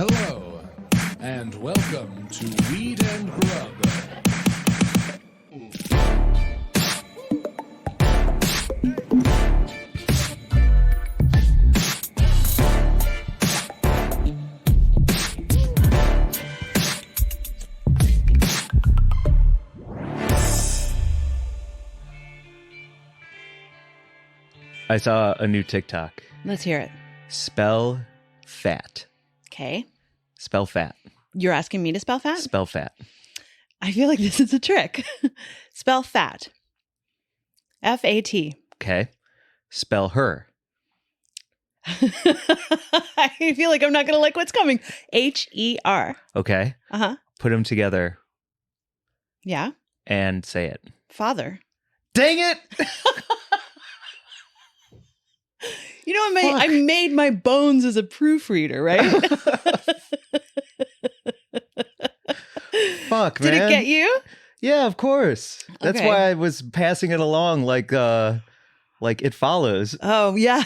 Hello, and welcome to Weed and Grub. I saw a new TikTok. Let's hear it. Spell fat. Okay. Spell fat. You're asking me to spell fat? Spell fat. I feel like this is a trick. Spell fat. F-A-T. Okay. Spell her. I feel like I'm not going to like what's coming. H-E-R. Okay. Uh-huh. Put them together Yeah. and say it. Father. Dang it! You know, I made my bones as a proofreader, right? Fuck, man. Did it get you? Yeah, of course. That's Okay. why I was passing it along like it follows. Oh, yeah.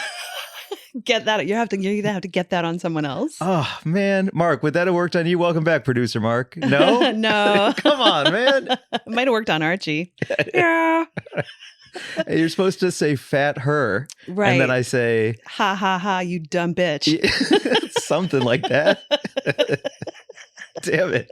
Get that. You're gonna have to get that on someone else. Oh, man. Mark, would that have worked on you? Welcome back, producer Mark. No? No. Come on, man. It might have worked on Archie. Yeah. You're supposed to say fat her. Right. And then I say... Ha ha ha, you dumb bitch. Something like that. Damn it.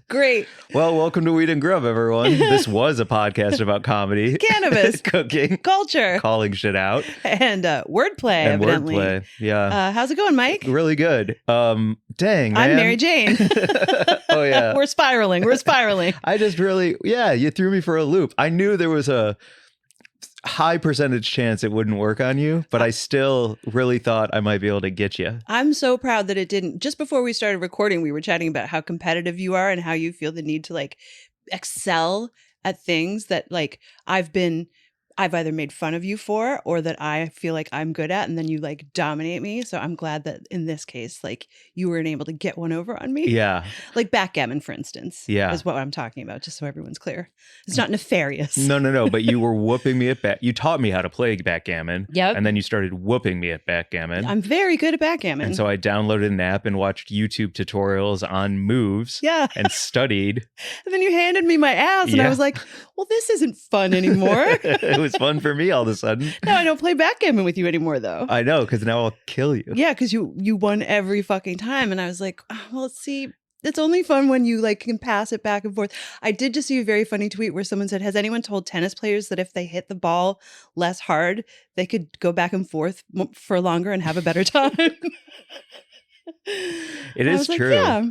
Great. Well, welcome to Weed and Grub, everyone. This was a podcast about comedy, Cannabis, cooking, culture, calling shit out, and wordplay, and evidently. wordplay. Yeah. How's it going, Mike? Really good. Dang, man. I'm Mary Jane. Oh, yeah. We're spiraling. I just really, you threw me for a loop. I knew there was a high percentage chance it wouldn't work on you, but I still really thought I might be able to get you. I'm so proud that it didn't. Just before we started recording, we were chatting about how competitive you are and how you feel the need to like excel at things that like I've either made fun of you for or that I feel like I'm good at, and then you like dominate me. So I'm glad that in this case, like you weren't able to get one over on me. Yeah. Like backgammon, for instance. Yeah. Is what I'm talking about, just so everyone's clear. It's not nefarious. No. But you were whooping me at You taught me how to play backgammon. Yep. And then you started whooping me at backgammon. I'm very good at backgammon. And so I downloaded an app and watched YouTube tutorials on moves. Yeah. And studied. And then you handed me my ass, and I was like, well, this isn't fun anymore. It was fun for me all of a sudden. No, I don't play backgammon with you anymore, though. I know, because now I'll kill you. Yeah, because you won every fucking time. And I was like, oh, well, see, it's only fun when you like can pass it back and forth. I did just see a very funny tweet where someone said, has anyone told tennis players that if they hit the ball less hard, they could go back and forth for longer and have a better time? It is true. Like, yeah.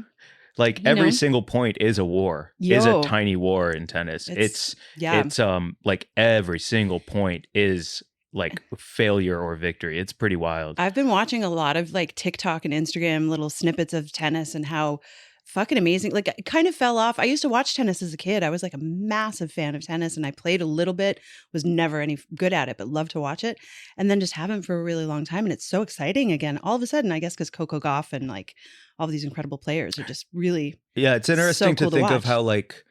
Like every single point is a war, is a tiny war in tennis. It's like every single point is like failure or victory. It's pretty wild. I've been watching a lot of like TikTok and Instagram little snippets of tennis and how fucking amazing. Like it kind of fell off. I used to watch tennis as a kid. I was like a massive fan of tennis and I played a little bit, was never any good at it, but loved to watch it. And then just haven't for a really long time. And it's so exciting again. All of a sudden, I guess because Coco Gauff and like all of these incredible players are just really it's interesting so cool to think of watch. how like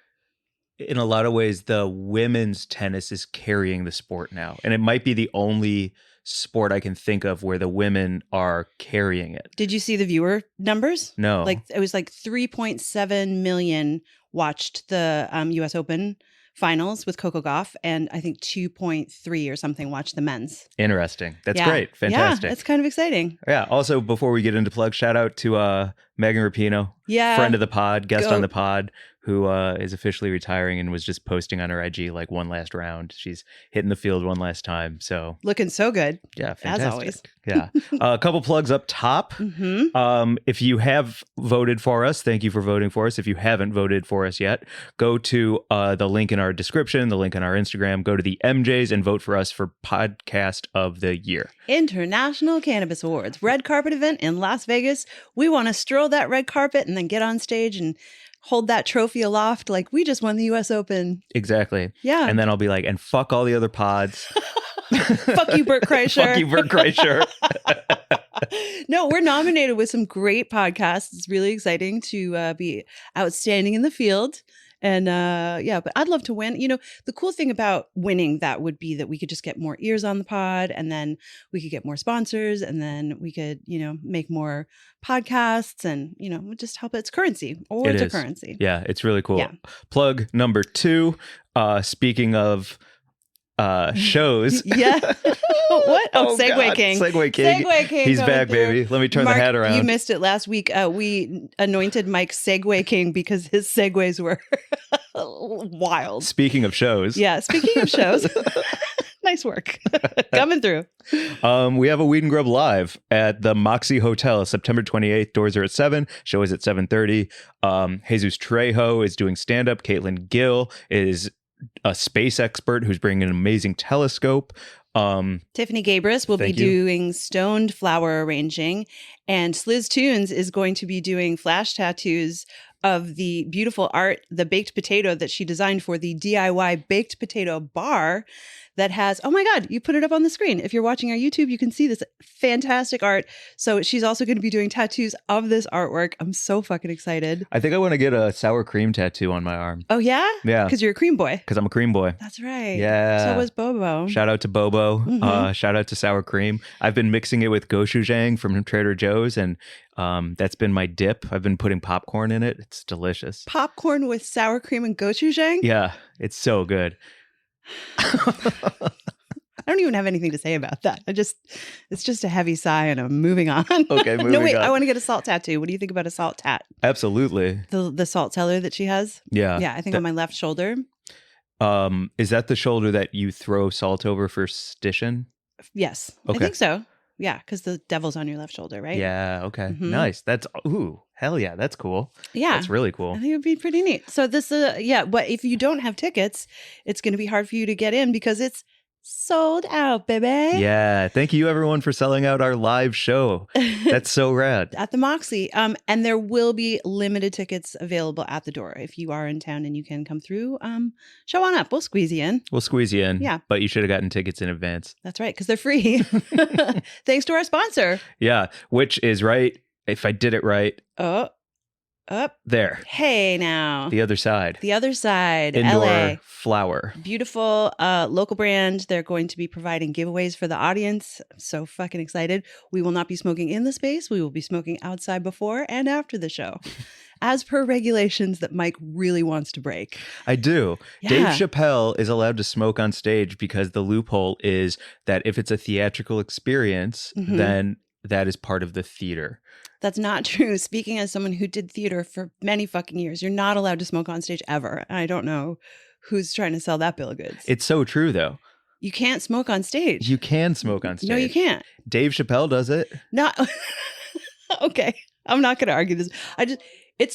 in a lot of ways the women's tennis is carrying the sport now. And it might be the only sport I can think of where the women are carrying it. Did you see the viewer numbers? No. Like it was like 3.7 million watched the US Open finals with Coco Gauff, and I think 2.3 or something watched the men's. Interesting. That's great. Fantastic. Yeah, that's kind of exciting. Yeah. Also, before we get into plugs, shout out to Megan Rapinoe, friend of the pod, guest on the pod, who is officially retiring and was just posting on her IG like one last round. She's hitting the field one last time. So looking so good. Yeah, fantastic. As always. Yeah. A couple plugs up top. Mm-hmm. If you have voted for us, thank you for voting for us. If you haven't voted for us yet, go to the link in our description, the link in our Instagram, go to the EmJays and vote for us for Podcast of the Year. International Cannabis Awards, red carpet event in Las Vegas. We want to stroll that red carpet and then get on stage and hold that trophy aloft like we just won the US Open. Exactly. Yeah. And then I'll be like, and fuck all the other pods. Fuck you, Bert Kreischer. Fuck you, Bert Kreischer. No, we're nominated with some great podcasts. It's really exciting to be outstanding in the field. And but I'd love to win. You know, the cool thing about winning that would be that we could just get more ears on the pod, and then we could get more sponsors, and then we could, you know, make more podcasts, and, you know, just help. It's currency. It's a currency. Yeah, it's really cool. Yeah. Plug number 2. Speaking of shows. Yeah. What? Oh, Segway God. King. Segway King. Segway King. He's back, baby. Let me turn Mark, the hat around. You missed it last week. We anointed Mike Segway King because his segues were wild. Speaking of shows. Yeah. Speaking of shows. Nice work. Coming through. We have a Weed and Grub live at the Moxie Hotel, September 28th. Doors are at 7. Show is at 7:30. Jesus Trejo is doing stand-up. Caitlin Gill is a space expert who's bringing an amazing telescope. Tiffany Gabris will be doing stoned flower arranging, and Sliz Tunes is going to be doing flash tattoos of the beautiful art, the baked potato that she designed for the DIY baked potato bar that has, oh my God, you put it up on the screen. If you're watching our YouTube, you can see this fantastic art. So she's also going to be doing tattoos of this artwork. I'm so fucking excited. I think I want to get a sour cream tattoo on my arm. Oh, yeah? Yeah. Because you're a cream boy. Because I'm a cream boy. That's right. Yeah. So was Bobo. Shout out to Bobo. Mm-hmm. Shout out to sour cream. I've been mixing it with gochujang from Trader Joe's, and that's been my dip. I've been putting popcorn in it. It's delicious. Popcorn with sour cream and gochujang? Yeah, it's so good. I don't even have anything to say about that. It's just a heavy sigh, and I'm moving on. Okay, moving on. No, wait, I want to get a salt tattoo. What do you think about a salt tat? Absolutely. The salt cellar that she has? Yeah. Yeah, I think on my left shoulder. Is that the shoulder that you throw salt over for stition? Yes. Okay. I think so. Yeah, because the devil's on your left shoulder, right? Yeah, okay. Mm-hmm. Nice. That's, hell yeah, that's cool. Yeah. That's really cool. I think it'd be pretty neat. So this, but if you don't have tickets, it's going to be hard for you to get in because it's sold out, baby. Yeah. Thank you, everyone, for selling out our live show. That's so rad. At the Moxie. And there will be limited tickets available at the door. If you are in town and you can come through, show on up. We'll squeeze you in. We'll squeeze you in. Yeah. But you should have gotten tickets in advance. That's right, because they're free. Thanks to our sponsor. Yeah. Which is right. If I did it right. Oh, up. There. Hey, now. The other side. The other side. Indoor LA. flower. Beautiful local brand. They're going to be providing giveaways for the audience. I'm so fucking excited. We will not be smoking in the space. We will be smoking outside before and after the show, as per regulations that Mike really wants to break. I do. Yeah. Dave Chappelle is allowed to smoke on stage because the loophole is that if it's a theatrical experience, then that is part of the theater. That's not true. Speaking as someone who did theater for many fucking years, you're not allowed to smoke on stage ever. And I don't know who's trying to sell that bill of goods. It's so true, though. You can't smoke on stage. You can smoke on stage. No, you can't. Dave Chappelle does it. Not okay. I'm not going to argue this.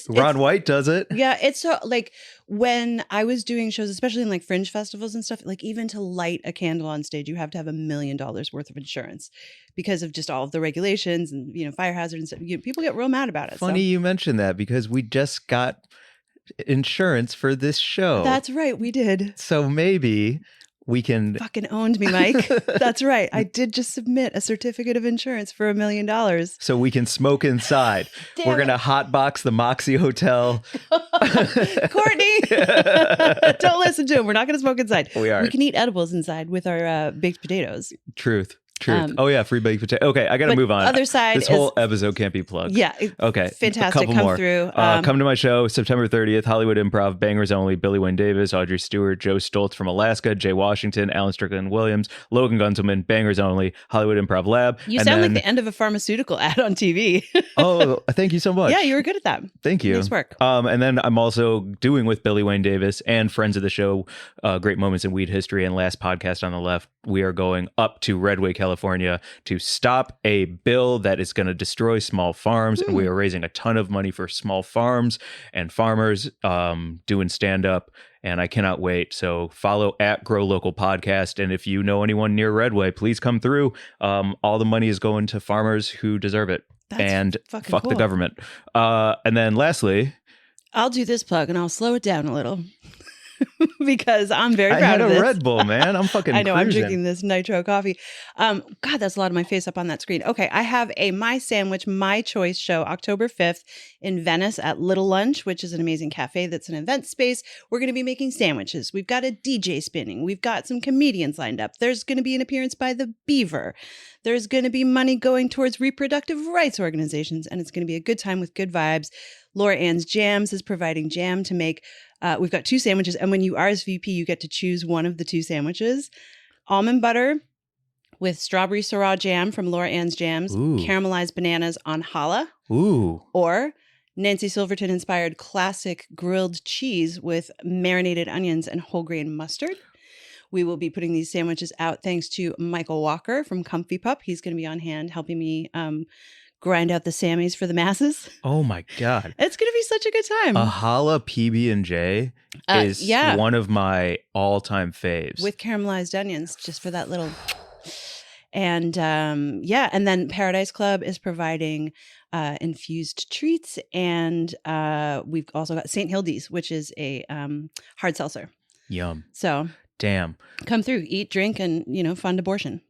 Ron White does it. Yeah, it's so like when I was doing shows, especially in like fringe festivals and stuff, like even to light a candle on stage, you have to have $1 million worth of insurance because of just all of the regulations and, you know, fire hazard and stuff. People get real mad about it. Funny you mentioned that because we just got insurance for this show. That's right, we did. So maybe we can... Fucking owned me, Mike. That's right. I did just submit a certificate of insurance for $1 million. So we can smoke inside. We're going to hotbox the Moxie Hotel. Courtney! Don't listen to him. We're not going to smoke inside. We are. We can eat edibles inside with our baked potatoes. Truth. Oh yeah, free baked potato. Okay, I gotta move on. Other side, this whole episode can't be plugged. Yeah. Okay. Fantastic. A couple Come more. through. Come to my show September 30th. Hollywood Improv. Bangers only. Billy Wayne Davis, Audrey Stewart, Joe Stoltz from Alaska, Jay Washington, Alan Strickland Williams, Logan Gunselman. Bangers only. Hollywood Improv Lab. You sound like the end of a pharmaceutical ad on TV. Oh, thank you so much. Yeah, you were good at that. Thank you. Nice work. And then I'm also doing with Billy Wayne Davis and friends of the show, Great Moments in Weed History and Last Podcast on the Left. We are going up to Redway, California to stop a bill that is going to destroy small farms. And we are raising a ton of money for small farms and farmers doing stand-up. And I cannot wait. So follow at Grow Local Podcast. And if you know anyone near Redway, please come through. All the money is going to farmers who deserve it. That's fuck cool. the government. And then lastly... I'll do this plug and I'll slow it down a little. because I'm very proud I had of a this. Red Bull, man. I'm fucking I know, cruising. I'm drinking this nitro coffee. God, that's a lot of my face up on that screen. Okay, I have a My Sandwich, My Choice show October 5th in Venice at Little Lunch, which is an amazing cafe that's an event space. We're going to be making sandwiches. We've got a DJ spinning. We've got some comedians lined up. There's going to be an appearance by the Beaver. There's going to be money going towards reproductive rights organizations, and it's going to be a good time with good vibes. Laura Ann's Jams is providing jam to make. We've got 2 sandwiches, and when you RSVP, you get to choose one of the 2 sandwiches. Almond butter with strawberry Syrah jam from Laura Ann's Jams, caramelized bananas on challah, or Nancy Silverton-inspired classic grilled cheese with marinated onions and whole grain mustard. We will be putting these sandwiches out thanks to Michael Walker from Comfy Pup. He's going to be on hand helping me grind out the Sammies for the masses. Oh my God. It's going to be such a good time. A challah PB&J is one of my all-time faves. With caramelized onions, just for that little... And and then Paradise Club is providing infused treats. And we've also got St. Hildy's, which is a hard seltzer. Yum. So... Damn. Come through, eat, drink, and, fund abortion.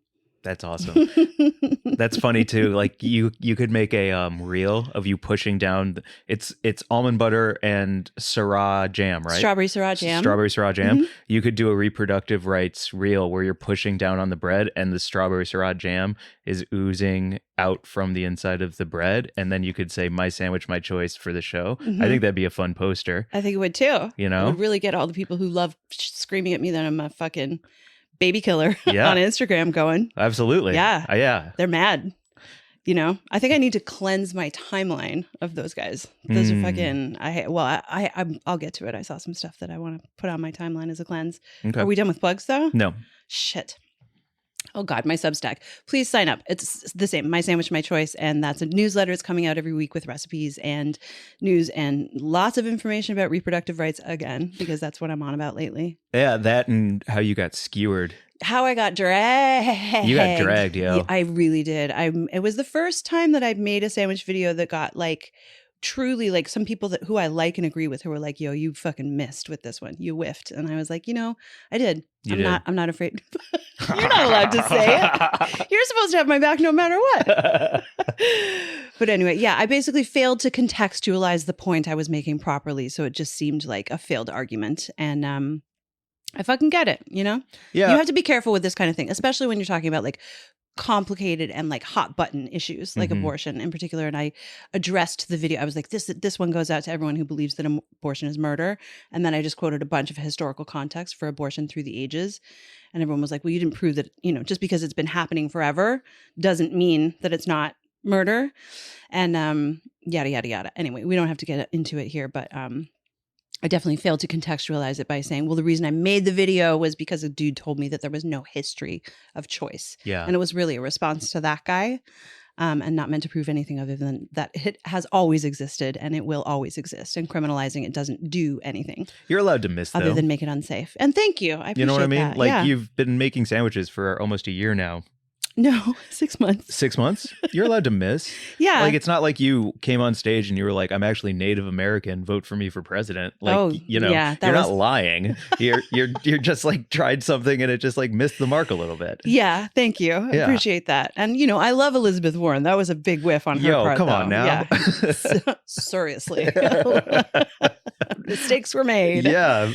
That's awesome. That's funny too. Like you could make a reel of you pushing down. It's almond butter and Syrah jam, right? Strawberry Syrah jam. Strawberry Syrah jam. Mm-hmm. You could do a reproductive rights reel where you're pushing down on the bread and the strawberry Syrah jam is oozing out from the inside of the bread, and then you could say "My Sandwich, My Choice" for the show. Mm-hmm. I think that'd be a fun poster. I think it would too. It would really get all the people who love screaming at me that I'm a fucking baby killer on Instagram going. Absolutely. Yeah. Yeah. They're mad. I think I need to cleanse my timeline of those guys. Those are fucking, I'll get to it. I saw some stuff that I want to put on my timeline as a cleanse. Okay. Are we done with plugs though? No. Shit. Oh God, my Substack. Please sign up. It's the same, My Sandwich, My Choice. And that's a newsletter. It's coming out every week with recipes and news and lots of information about reproductive rights again, because that's what I'm on about lately. Yeah, that and how you got skewered. How I got dragged. You got dragged, yo. Yeah, I really did. It was the first time that I'd made a sandwich video that got truly some people who I like and agree with who were like, yo, you fucking missed with this one. You whiffed. And I was like, I did. I'm not afraid. You're not allowed to say it. You're supposed to have my back no matter what. But anyway, I basically failed to contextualize the point I was making properly. So it just seemed like a failed argument. And I fucking get it, Yeah. You have to be careful with this kind of thing, especially when you're talking about complicated and hot button issues like abortion in particular. And I addressed the video. I was like, this one goes out to everyone who believes that abortion is murder. And then I just quoted a bunch of historical context for abortion through the ages. And everyone was like, well, you didn't prove that, just because it's been happening forever doesn't mean that it's not murder. And yada, yada, yada. Anyway, we don't have to get into it here, but I definitely failed to contextualize it by saying, well, the reason I made the video was because a dude told me that there was no history of choice. Yeah. And it was really a response to that guy and not meant to prove anything other than that it has always existed and it will always exist. And criminalizing it doesn't do anything. You're allowed to miss, other than make it unsafe. And thank you. I appreciate that. You know what I mean? You've been making sandwiches for almost a year now. No, 6 months. 6 months? You're allowed to miss. Yeah. It's not like you came on stage and you were like, I'm actually Native American, vote for me for president. You're not lying. You're just tried something and it just missed the mark a little bit. Yeah, thank you. I appreciate that. And I love Elizabeth Warren. That was a big whiff on her part. Come though. on now. Yeah. Seriously. Mistakes were made. Yeah.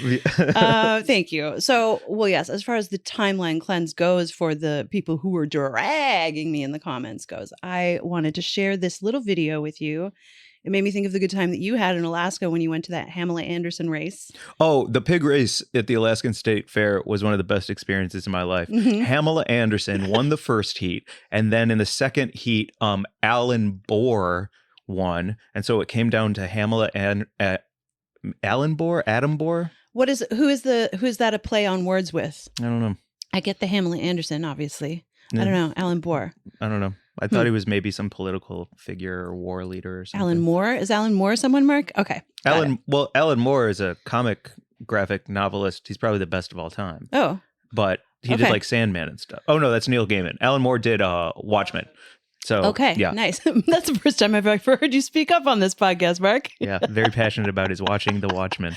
Thank you. So, well, yes, as far as the timeline cleanse goes for the people who were dragging me in the comments goes, I wanted to share this little video with you. It made me think of the good time that you had in Alaska when you went to that Pamela Anderson race. Oh, the pig race at the Alaskan State Fair was one of the best experiences in my life. Mm-hmm. Pamela Anderson won the first heat. And then in the second heat, Alan Bohr won. And so it came down to Pamela and Adam Bohr? Who is that a play on words with? I don't know. I get the Pamela Anderson, obviously. I don't know. Alan Bohr. I don't know. I thought he was maybe some political figure or war leader or something. Alan Moore? Is Alan Moore someone, Mark? Okay. Alan Moore is a comic graphic novelist. He's probably the best of all time. Oh. But he did Sandman and stuff. Oh, no, that's Neil Gaiman. Alan Moore did Watchmen. So okay, yeah. nice. That's the first time I've ever heard you speak up on this podcast, Mark. Yeah, very passionate about his watching The Watchmen.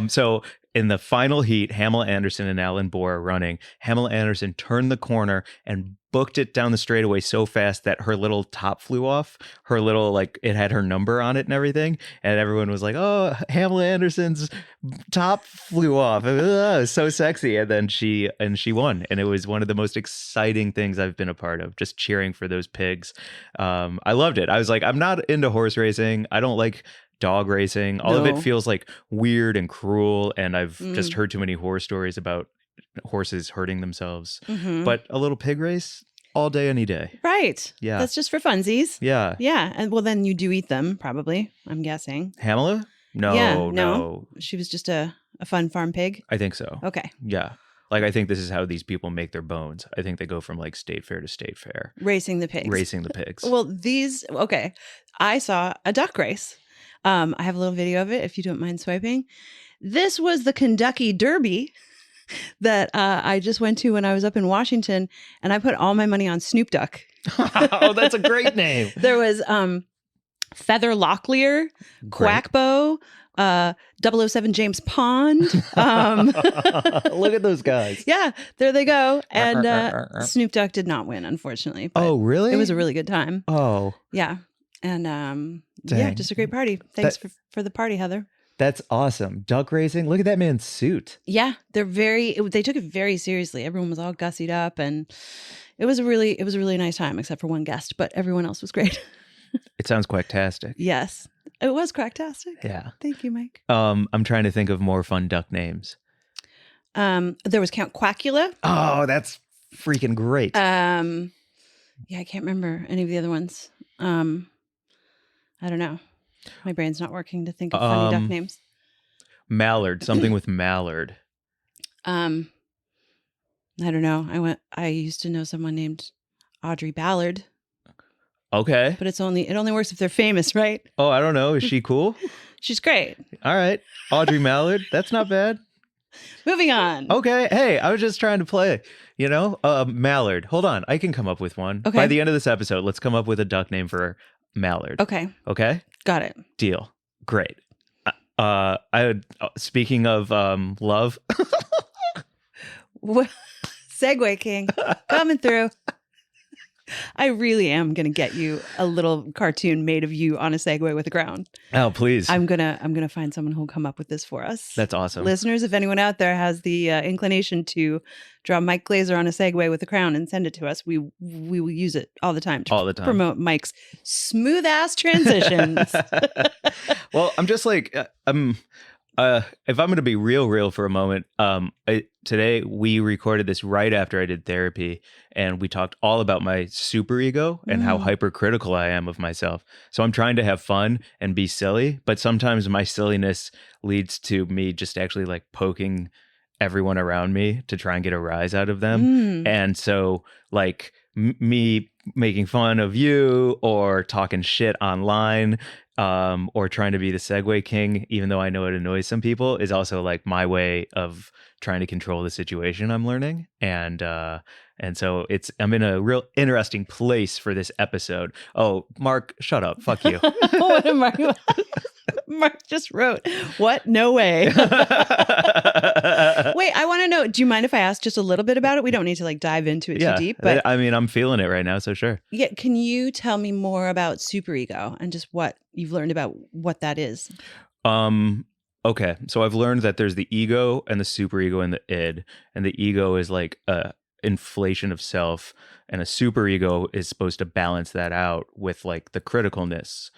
So in the final heat, Hamel Anderson and Alan Bohr are running. Hamel Anderson turned the corner and booked it down the straightaway so fast that her little top flew off. Her little, like, it had her number on it and everything. And everyone was like, oh, Hamel Anderson's top flew off. It was so sexy. And then she won. And it was one of the most exciting things I've been a part of, just cheering for those pigs. I loved it. I was like, I'm not into horse racing. I don't like dog racing. All of it feels like weird and cruel. And I've just heard too many horror stories about horses hurting themselves. But a little pig race all day, any day. Right. Yeah. That's just for funsies. Yeah. Yeah. And well, then you do eat them, probably, I'm guessing. Hamela? No, Yeah, no. She was just a fun farm pig? I think so. Okay. Yeah. Like, I think this is how these people make their bones. I think they go from like state fair to state fair. Racing the pigs. Racing the pigs. Well, okay. I saw a duck race. I have a little video of it if you don't mind swiping. This was the Kentucky Derby that I just went to when I was up in Washington, and I put all my money on Snoop Duck. Oh, that's a great name. There was Feather Locklear, Quackbo, 007 James Pond. Look at those guys. Yeah, there they go. And Snoop Duck did not win, unfortunately. But oh, really? it was a really good time. Oh. Yeah. And yeah, Dang. just a great party. Thanks for the party, Heather. That's awesome. Duck racing. Look at that man's suit. Yeah, they took it very seriously. Everyone was all gussied up, and it was a really nice time, except for one guest, but everyone else was great. It sounds quacktastic. Yes, it was quacktastic. Yeah. Thank you, Mike. I'm trying to think of more fun duck names. There was Count Quackula. Oh, that's freaking great. Yeah, I can't remember any of the other ones. I don't know. My brain's not working to think of funny duck names. Mallard, something with Mallard. I don't know. I used to know someone named Audrey Ballard. Okay. But it only works if they're famous, right? Oh, I don't know. Is she cool? She's great. All right. Audrey Mallard. That's not bad. Moving on. Okay. Hey, I was just trying to play, Mallard. Hold on. I can come up with one. Okay. By the end of this episode, let's come up with a duck name for Mallard. Okay. Okay? Got it. Deal. Great. Speaking of love. Segway King coming through. I really am gonna get you a little cartoon made of you on a Segway with a crown. Oh, please. I'm gonna find someone who'll come up with this for us. That's awesome. Listeners, if anyone out there has the inclination to draw Mike Glazer on a Segway with a crown and send it to us, we will use it all the time to promote Mike's smooth ass transitions. Well, I'm just like if I'm going to be real for a moment, today we recorded this right after I did therapy, and we talked all about my superego and how hypercritical I am of myself. So I'm trying to have fun and be silly, but sometimes my silliness leads to me just actually like poking everyone around me to try and get a rise out of them. And so like me making fun of you or talking shit online, or trying to be the Segway King, even though I know it annoys some people, is also like my way of trying to control the situation I'm learning. And so I'm in a real interesting place for this episode. Oh, Mark, shut up. Fuck you. What am I? Mark just wrote, what? No way. Wait, I want to know, do you mind if I ask just a little bit about it? We don't need to like dive into it too deep. But I mean, I'm feeling it right now, so sure. Yeah, can you tell me more about superego and just what you've learned about what that is? Okay, so I've learned that there's the ego and the superego and the id, and the ego is like a inflation of self, and a superego is supposed to balance that out with like the criticalness.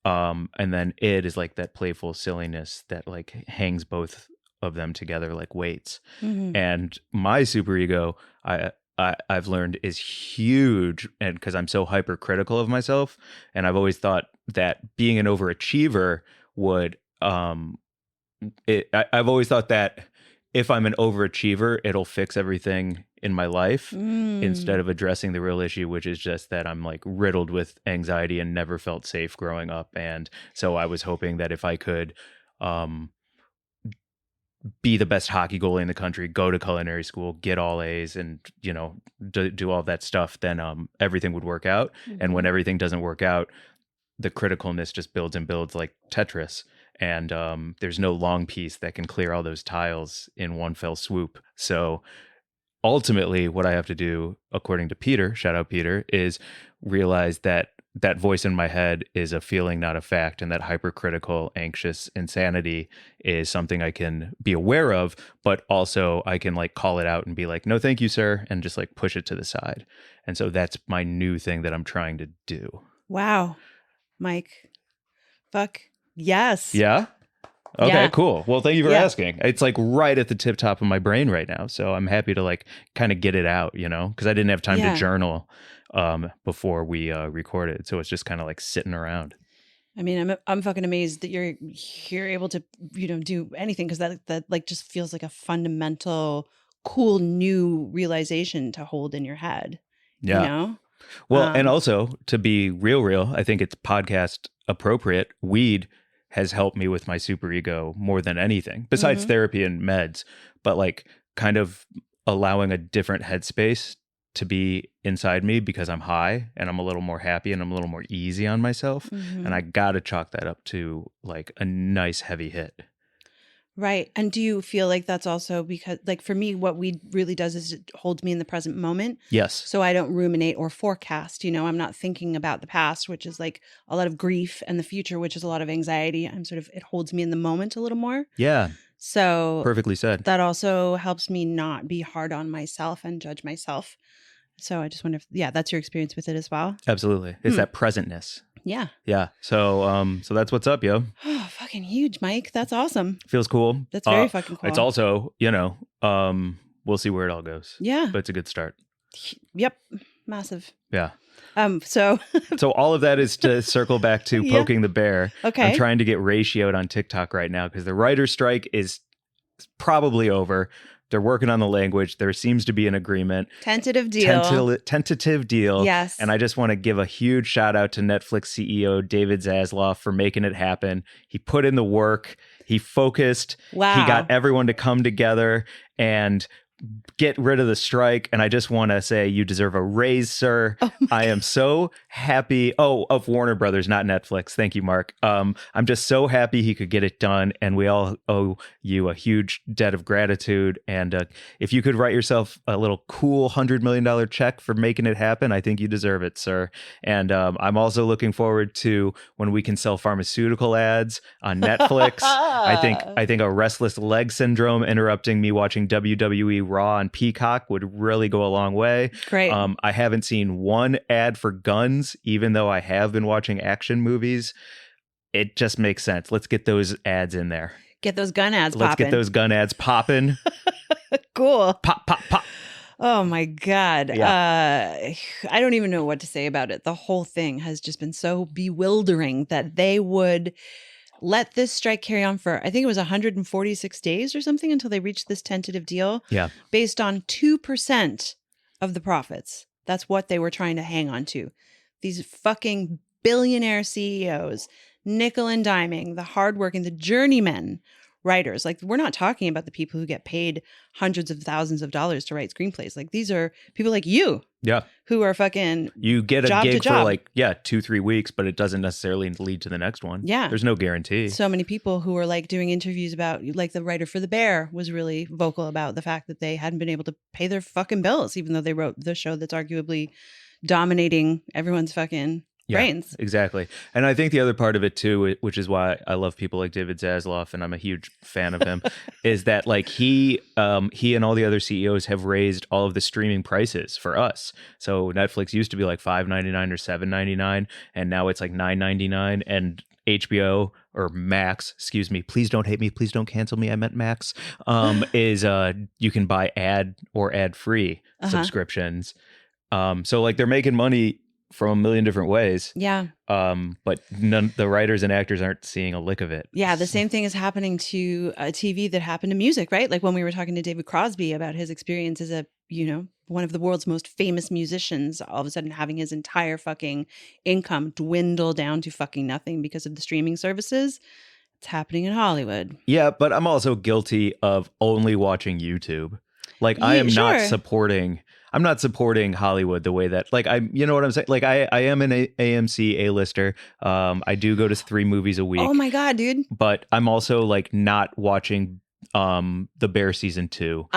And then id is like that playful silliness that like hangs both of them together like weights. And my superego, I've learned is huge, and because I'm so hypercritical of myself, and I've always thought that being an overachiever would I've always thought that if I'm an overachiever, it'll fix everything in my life instead of addressing the real issue, which is just that I'm like riddled with anxiety and never felt safe growing up. And so I was hoping that if I could be the best hockey goalie in the country, go to culinary school, get all A's, and do all that stuff, then everything would work out. And when everything doesn't work out, the criticalness just builds and builds like Tetris. And there's no long piece that can clear all those tiles in one fell swoop. So ultimately, what I have to do, according to Peter, shout out Peter, is realize that that voice in my head is a feeling, not a fact, and that hypercritical, anxious insanity is something I can be aware of, but also I can like call it out and be like, no, thank you, sir, and just like push it to the side. And so that's my new thing that I'm trying to do. Wow, Mike. Fuck yes. Yeah? Okay, Yeah. cool. Well, thank you for asking. It's like right at the tip top of my brain right now. So I'm happy to like kind of get it out, because I didn't have time to journal before we recorded. So it's just kind of like sitting around. I mean, I'm fucking amazed that you're able to, do anything, because that like just feels like a fundamental, cool new realization to hold in your head. Yeah. Well, and also to be real, I think it's podcast appropriate. Weed has helped me with my superego more than anything, besides therapy and meds, but like kind of allowing a different headspace to be inside me because I'm high and I'm a little more happy and I'm a little more easy on myself. And I got to chalk that up to like a nice heavy hit. Right. And do you feel like that's also because, like, for me, what weed really does is it holds me in the present moment. Yes. So I don't ruminate or forecast, I'm not thinking about the past, which is like a lot of grief, and the future, which is a lot of anxiety. it holds me in the moment a little more. Yeah. So perfectly said. That also helps me not be hard on myself and judge myself. So I just wonder if, that's your experience with it as well. Absolutely. It's that presentness. Yeah. Yeah. So that's what's up, yo. Oh, fucking huge, Mike. That's awesome. Feels cool. That's very fucking cool. It's also, we'll see where it all goes. Yeah. But it's a good start. Yep. Massive. Yeah. So all of that is to circle back to poking the bear. Okay. I'm trying to get ratioed on TikTok right now because the writer's strike is probably over. They're working on the language. There seems to be an agreement. Tentative deal. Tentative deal. Yes. And I just want to give a huge shout out to Netflix CEO David Zaslav for making it happen. He put in the work. He focused. Wow. He got everyone to come together and get rid of the strike. And I just want to say you deserve a raise, sir. I am so happy. Oh, of Warner Brothers, not Netflix. Thank you, Mark. I'm just so happy he could get it done. And we all owe you a huge debt of gratitude. And if you could write yourself a little cool $100 million check for making it happen, I think you deserve it, sir. And I'm also looking forward to when we can sell pharmaceutical ads on Netflix. I think a restless leg syndrome interrupting me watching WWE Raw on Peacock would really go a long way. Great. I haven't seen one ad for guns, even though I have been watching action movies. It just makes sense. Let's get those ads in there. Get those gun ads Let's popping. get those gun ads popping. Cool. Pop, pop, pop. Oh my God. Yeah. I don't even know what to say about it. The whole thing has just been so bewildering that they would let this strike carry on for, I think it was 146 days or something until they reached this tentative deal. Yeah. Based on 2% of the profits. That's what they were trying to hang on to. These fucking billionaire CEOs, nickel and diming, the hardworking, the journeymen writers. Like, we're not talking about the people who get paid hundreds of thousands of dollars to write screenplays. Like, these are people like you. Yeah. Who are fucking you get a job gig to job. for like 2-3 weeks, but it doesn't necessarily lead to the next one. Yeah. There's no guarantee. So many people who are like doing interviews about, like the writer for The Bear was really vocal about the fact that they hadn't been able to pay their fucking bills, even though they wrote the show that's arguably dominating everyone's fucking brains. Exactly. And I think the other part of it too, which is why I love people like David Zaslav and I'm a huge fan of him, is that like he and all the other CEOs have raised all of the streaming prices for us. So Netflix used to be like $5.99 or $7.99, and now it's like $9.99. And HBO or Max, excuse me, please don't hate me, please don't cancel me, I meant Max, is you can buy ad or ad-free subscriptions. So like they're making money from a million different ways. Yeah. But the writers and actors aren't seeing a lick of it. Yeah. The same thing is happening to TV that happened to music, right? Like when we were talking to David Crosby about his experience as a, one of the world's most famous musicians, all of a sudden having his entire fucking income dwindle down to fucking nothing because of the streaming services. It's happening in Hollywood. Yeah, but I'm also guilty of only watching YouTube. Like I am not supporting. I'm not supporting Hollywood the way that, like, you know what I'm saying? Like I am an AMC A-lister. I do go to 3 movies a week. Oh my God, dude. But I'm also like not watching The Bear season 2.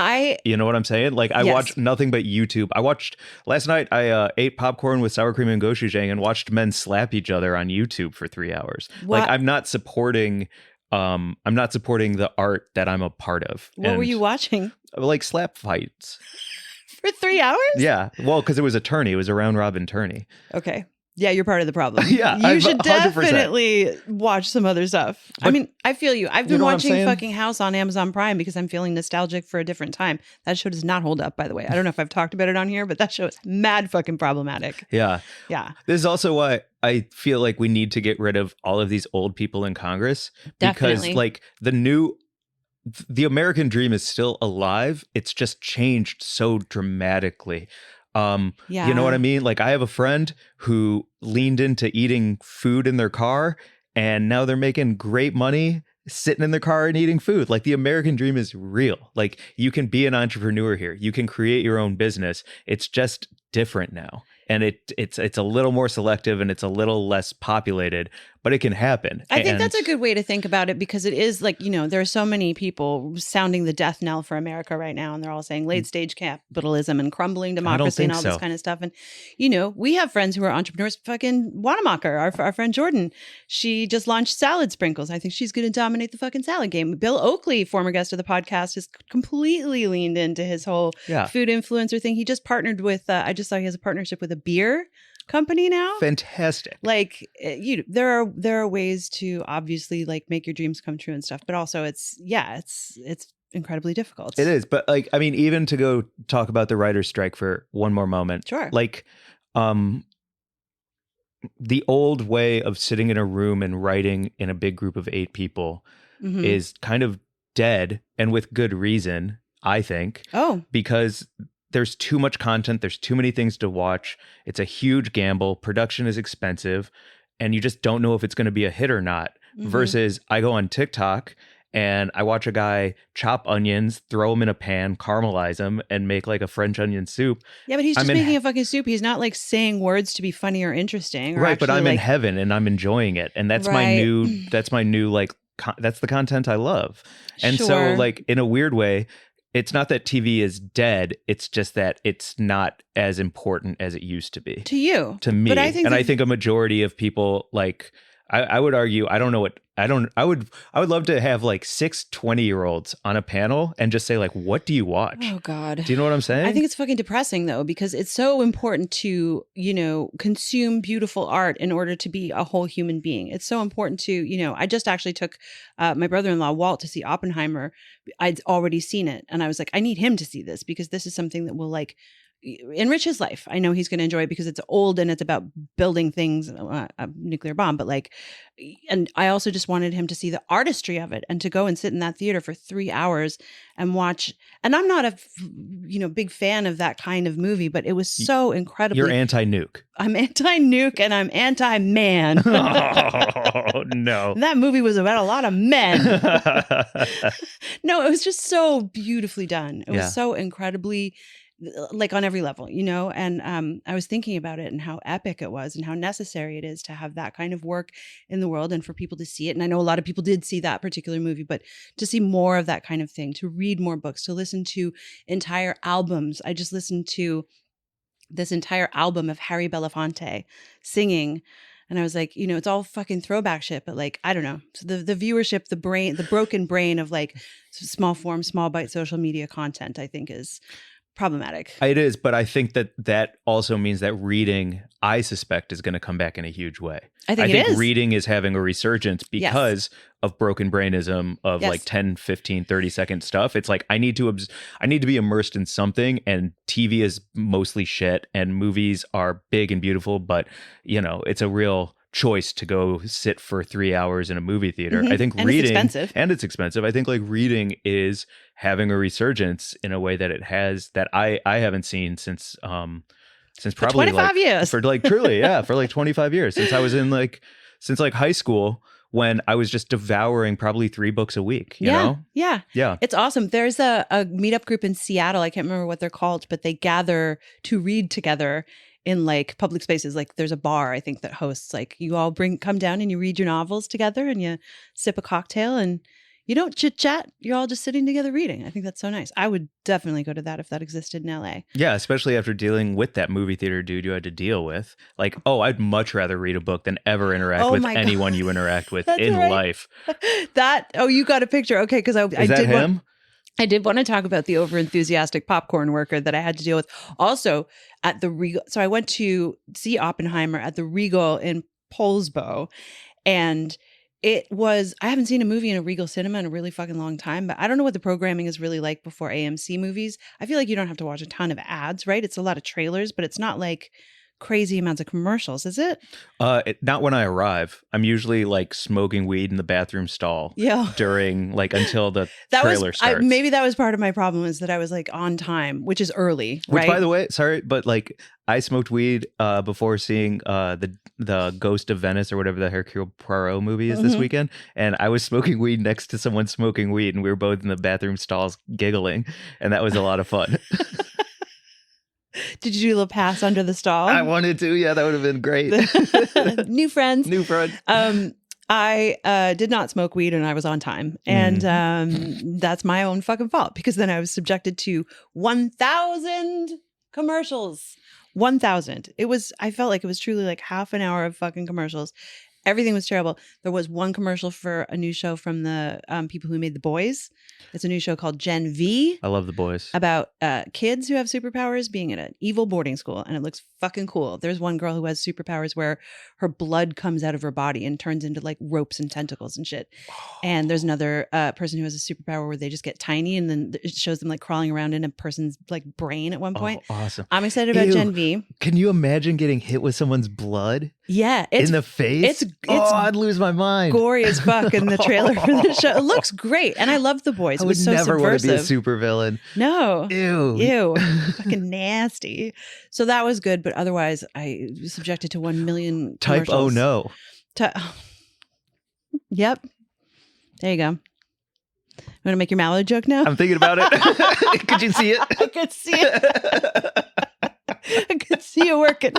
You know what I'm saying? Like I watch nothing but YouTube. I watched last night. I ate popcorn with sour cream and gochujang and watched men slap each other on YouTube for 3 hours. What? Like I'm not supporting the art that I'm a part of. What were you watching? Like slap fights. For 3 hours? Yeah. Well, because it was a tourney. It was a round robin tourney. Okay. Yeah, you're part of the problem. Yeah. You should 100%. Definitely watch some other stuff. But, I mean, I feel you. I've been watching fucking House on Amazon Prime because I'm feeling nostalgic for a different time. That show does not hold up, by the way. I don't know if I've talked about it on here, but that show is mad fucking problematic. Yeah. Yeah. This is also why I feel like we need to get rid of all of these old people in Congress. Definitely. Because like the American dream is still alive. It's just changed so dramatically. You know what I mean? Like I have a friend who leaned into eating food in their car and now they're making great money sitting in their car and eating food. Like the American dream is real. Like you can be an entrepreneur here. You can create your own business. It's just different now. And it's a little more selective and it's a little less populated, but it can happen. I think that's a good way to think about it because it is like, you know, there are so many people sounding the death knell for America right now. And they're all saying late stage capitalism and crumbling democracy and all this kind of stuff. And, you know, we have friends who are entrepreneurs. Fucking Wanamaker, our friend Jordan, she just launched Salad Sprinkles. I think she's going to dominate the fucking salad game. Bill Oakley, former guest of the podcast, has completely leaned into his whole food influencer thing. He just partnered with, I just saw he has a partnership with a beer company now. Fantastic. Like there are ways to obviously like make your dreams come true and stuff, but also it's incredibly difficult. It is, but like I mean, even to go talk about the writer's strike for one more moment. Sure. Like the old way of sitting in a room and writing in a big group of 8 people is kind of dead, and with good reason, I think. Oh. Because there's too much content. There's too many things to watch. It's a huge gamble. Production is expensive. And you just don't know if it's going to be a hit or not. Versus I go on TikTok and I watch a guy chop onions, throw them in a pan, caramelize them, and make like a French onion soup. Yeah, but he's just making a fucking soup. He's not like saying words to be funny or interesting. Or right, but I'm in heaven and I'm enjoying it. And that's my new like, that's the content I love. And so like in a weird way, it's not that TV is dead. It's just that it's not as important as it used to be. To you. To me. But I think a majority of people, like, I would argue, I would love to have like 6 20-year-olds on a panel and just say like, what do you watch? Oh God. Do you know what I'm saying? I think it's fucking depressing though, because it's so important to, you know, consume beautiful art in order to be a whole human being. It's so important to, you know, I just actually took my brother-in-law Walt to see Oppenheimer. I'd already seen it. And I was like, I need him to see this because this is something that will like enrich his life. I know he's going to enjoy it because it's old and it's about building things, a nuclear bomb, but like, and I also just wanted him to see the artistry of it and to go and sit in that theater for 3 hours and watch. And I'm not a, you know, big fan of that kind of movie, but it was so incredibly. You're anti-nuke. I'm anti-nuke and I'm anti-man. Oh, no. That movie was about a lot of men. No, it was just so beautifully done. It was so incredibly, like on every level, you know, and I was thinking about it and how epic it was and how necessary it is to have that kind of work in the world and for people to see it. And I know a lot of people did see that particular movie, but to see more of that kind of thing, to read more books, to listen to entire albums. I just listened to this entire album of Harry Belafonte singing. And I was like, you know, it's all fucking throwback shit, but like, I don't know. So the viewership, the broken brain of like small form, small bite social media content, I think is problematic. It is, but I think that also means that reading, I suspect, is going to come back in a huge way. I think reading is having a resurgence because of broken brainism of like 10, 15, 30-second stuff. It's like I need to be immersed in something, and TV is mostly shit and movies are big and beautiful, but you know, it's a real choice to go sit for 3 hours in a movie theater. I think reading, it's expensive. I think like reading is having a resurgence in a way that it has, that I haven't seen since probably 25 years for like truly for like 25 years since I was in since high school when I was just devouring probably 3 books a week, you know? Yeah. Yeah. It's awesome. There's a meetup group in Seattle. I can't remember what they're called, but they gather to read together in like public spaces. Like there's a bar, I think, that hosts like you all come down and you read your novels together and you sip a cocktail and you don't chit chat. You're all just sitting together reading. I think that's so nice. I would definitely go to that if that existed in LA. Yeah, especially after dealing with that movie theater dude you had to deal with. Like, I'd much rather read a book than ever interact with anyone you interact with in life. You got a picture. Okay, because I did him? I did want to talk about the overenthusiastic popcorn worker that I had to deal with. Also at the Regal. So I went to see Oppenheimer at the Regal in Poulsbo, and I haven't seen a movie in a Regal cinema in a really fucking long time, but I don't know what the programming is really like before AMC movies. I feel like you don't have to watch a ton of ads, right? It's a lot of trailers, but it's not like crazy amounts of commercials, is it? Not when I arrive. I'm usually like smoking weed in the bathroom stall during like until the trailer starts. Maybe that was part of my problem, is that I was like on time, which is early, right? Which, by the way, sorry, but like I smoked weed before seeing the Ghost of Venice or whatever the Hercule Poirot movie is this weekend, and I was smoking weed next to someone smoking weed, and we were both in the bathroom stalls giggling, and that was a lot of fun. Did you do a little pass under the stall? I wanted to. Yeah, that would have been great. New friends. New friends. I did not smoke weed and I was on time. And that's my own fucking fault, because then I was subjected to 1,000 commercials. 1,000. I felt like it was truly like half an hour of fucking commercials. Everything was terrible. There was one commercial for a new show from the people who made The Boys. It's a new show called Gen V. I love The Boys. About kids who have superpowers being at an evil boarding school. And it looks fucking cool. There's one girl who has superpowers where her blood comes out of her body and turns into like ropes and tentacles and shit. And there's another person who has a superpower where they just get tiny, and then it shows them like crawling around in a person's like brain at one point. Awesome. I'm excited about Gen V. Can you imagine getting hit with someone's blood? Yeah. In the face? I'd lose my mind. Gory as fuck in the trailer for the show. It looks great. And I love The Boys. I would never want to be a supervillain. No. Ew. Fucking nasty. So that was good. But otherwise, I was subjected to 1 million Type oh no. Yep. There you go. You want to make your Mallard joke now? I'm thinking about it. Could you see it? I could see it. I could see you working.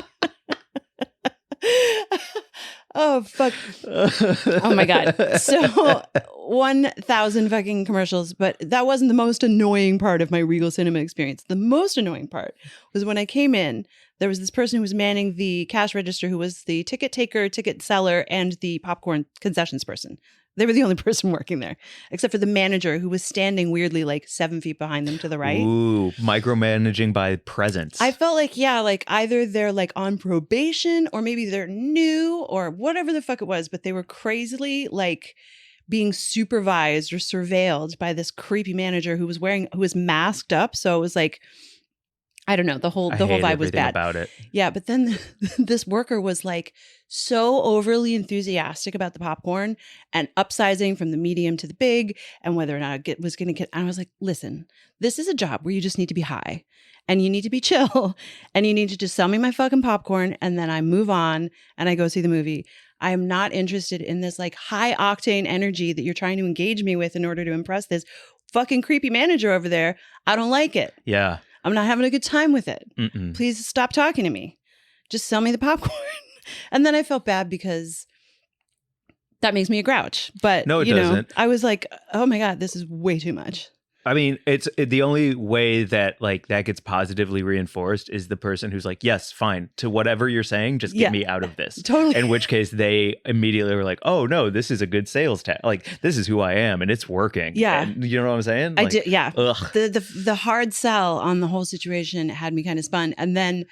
Oh, fuck. Oh, my God. So 1,000 fucking commercials. But that wasn't the most annoying part of my Regal Cinema experience. The most annoying part was when I came in, there was this person who was manning the cash register, who was the ticket taker, ticket seller, and the popcorn concessions person. They were the only person working there, except for the manager, who was standing weirdly like 7 feet behind them to the right. Ooh, micromanaging by presence. I felt like, like either they're like on probation, or maybe they're new, or whatever the fuck it was, but they were crazily like being supervised or surveilled by this creepy manager who was masked up. So it was like, I don't know, the whole vibe was bad about it. Yeah, but then this worker was like so overly enthusiastic about the popcorn and upsizing from the medium to the big, and whether or not it was going to get. And I was like, listen, this is a job where you just need to be high, and you need to be chill, and you need to just sell me my fucking popcorn, and then I move on and I go see the movie. I am not interested in this like high octane energy that you're trying to engage me with in order to impress this fucking creepy manager over there. I don't like it. Yeah. I'm not having a good time with it. Please stop talking to me. Just sell me the popcorn. And then I felt bad because that makes me a grouch. But no, it doesn't. I was like, oh my God, this is way too much. I mean, the only way that like that gets positively reinforced is the person who's like, yes, fine, to whatever you're saying, just get me out of this. Totally. In which case they immediately were like, oh no, this is a good sales like this is who I am and it's working. Yeah. And you know what I'm saying? I did. Yeah. Ugh. The hard sell on the whole situation had me kind of spun. And then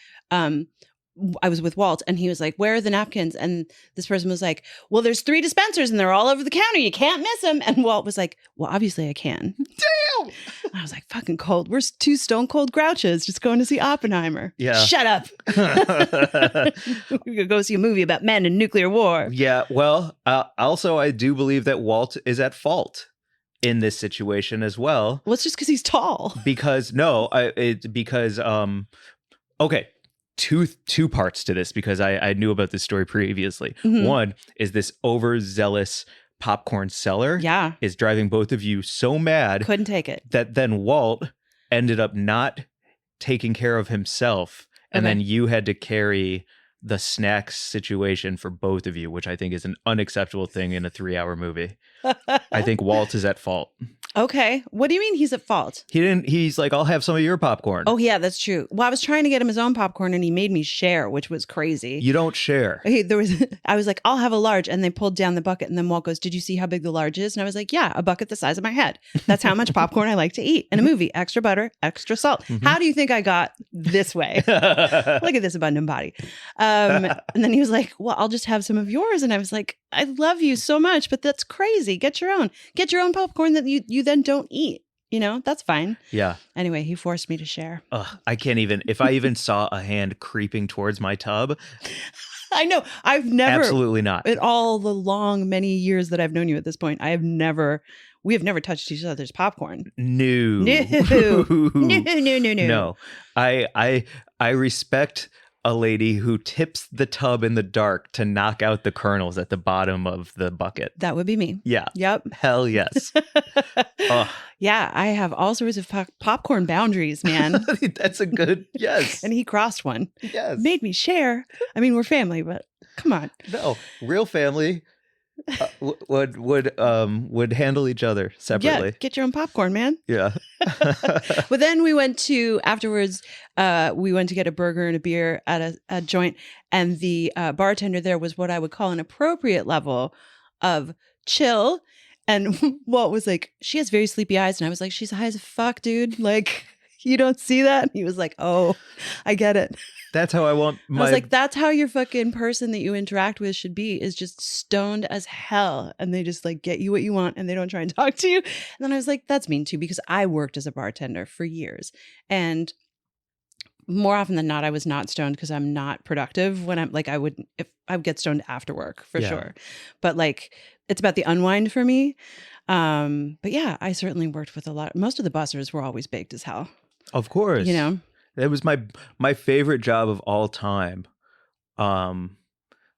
I was with Walt, and he was like, where are the napkins? And this person was like, well, there's 3 dispensers and they're all over the counter. You can't miss them. And Walt was like, well, obviously I can. Damn. And I was like, fucking cold. We're 2 stone cold grouches just going to see Oppenheimer. Yeah. Shut up. We're going to go see a movie about men and nuclear war. Yeah. Well, also, I do believe that Walt is at fault in this situation as well. Well, it's just because he's tall. Because, okay. two parts to this because I knew about this story previously. Mhm. One is this overzealous popcorn seller Yeah. is driving both of you so mad Couldn't take it. that then Walt ended up not taking care of himself, and Okay. then you had to carry the snacks situation for both of you, which I think is an unacceptable thing in a 3-hour movie. I think Walt is at fault. Okay. What do you mean he's at fault? He's like, I'll have some of your popcorn. Oh, yeah, that's true. Well, I was trying to get him his own popcorn and he made me share, which was crazy. You don't share. I was like, I'll have a large. And they pulled down the bucket. And then Walt goes, did you see how big the large is? And I was like, yeah, a bucket the size of my head. That's how much popcorn I like to eat in a movie. Extra butter, extra salt. How do you think I got this way? Look at this abundant body. And then he was like, well, I'll just have some of yours. And I was like, I love you so much, but that's crazy. Get your own popcorn that you then don't eat. You know, that's fine. Yeah. Anyway, he forced me to share. I can't even, if I even saw a hand creeping towards my tub. I know. I've never. Absolutely not. In all the long, many years that I've known you at this point, we have never touched each other's popcorn. No. No. I respect a lady who tips the tub in the dark to knock out the kernels at the bottom of the bucket. That would be me. Yeah. Yep. Hell yes. Yeah, I have all sorts of popcorn boundaries, man. That's a good, yes. And he crossed one. Yes. Made me share. I mean, we're family, but come on. No, real family would handle each other separately. Yeah, get your own popcorn, man. Yeah. But then we went to get a burger and a beer at a joint, and the bartender there was what I would call an appropriate level of chill. And Walt was like, she has very sleepy eyes. And I was like, she's high as fuck, dude. Like, you don't see that? And he was like, oh, I get it. That's how I want my... I was like, that's how your fucking person that you interact with should be, is just stoned as hell. And they just like get you what you want and they don't try and talk to you. And then I was like, that's mean too, because I worked as a bartender for years. And more often than not, I was not stoned because I'm not productive when I'm like, I would get stoned after work for sure. But like, it's about the unwind for me. But yeah, I certainly worked with most of the bussers were always baked as hell. Of course. You know? It was my favorite job of all time. I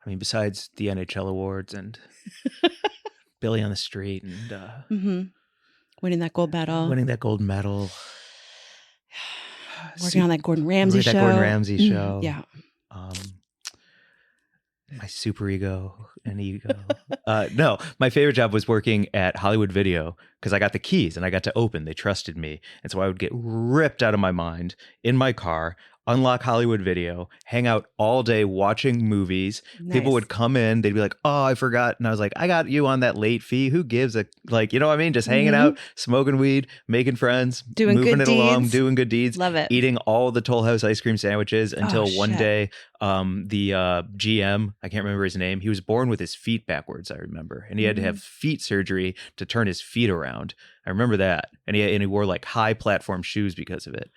mean, besides the NHL awards and Billy on the Street and winning that gold medal. Working on that Gordon Ramsay show. Yeah. My super ego and ego. No, my favorite job was working at Hollywood Video because I got the keys and I got to open. They trusted me. And so I would get ripped out of my mind in my car, unlock Hollywood Video, hang out all day watching movies. Nice. People would come in. They'd be like, oh, I forgot. And I was like, I got you on that late fee. Who gives a, like, you know what I mean? Just hanging out, smoking weed, making friends, moving it along, doing good deeds. Love it. Eating all the Toll House ice cream sandwiches until one day the GM, I can't remember his name. He was born with his feet backwards, I remember. And he had to have feet surgery to turn his feet around. I remember that. And he wore like high platform shoes because of it.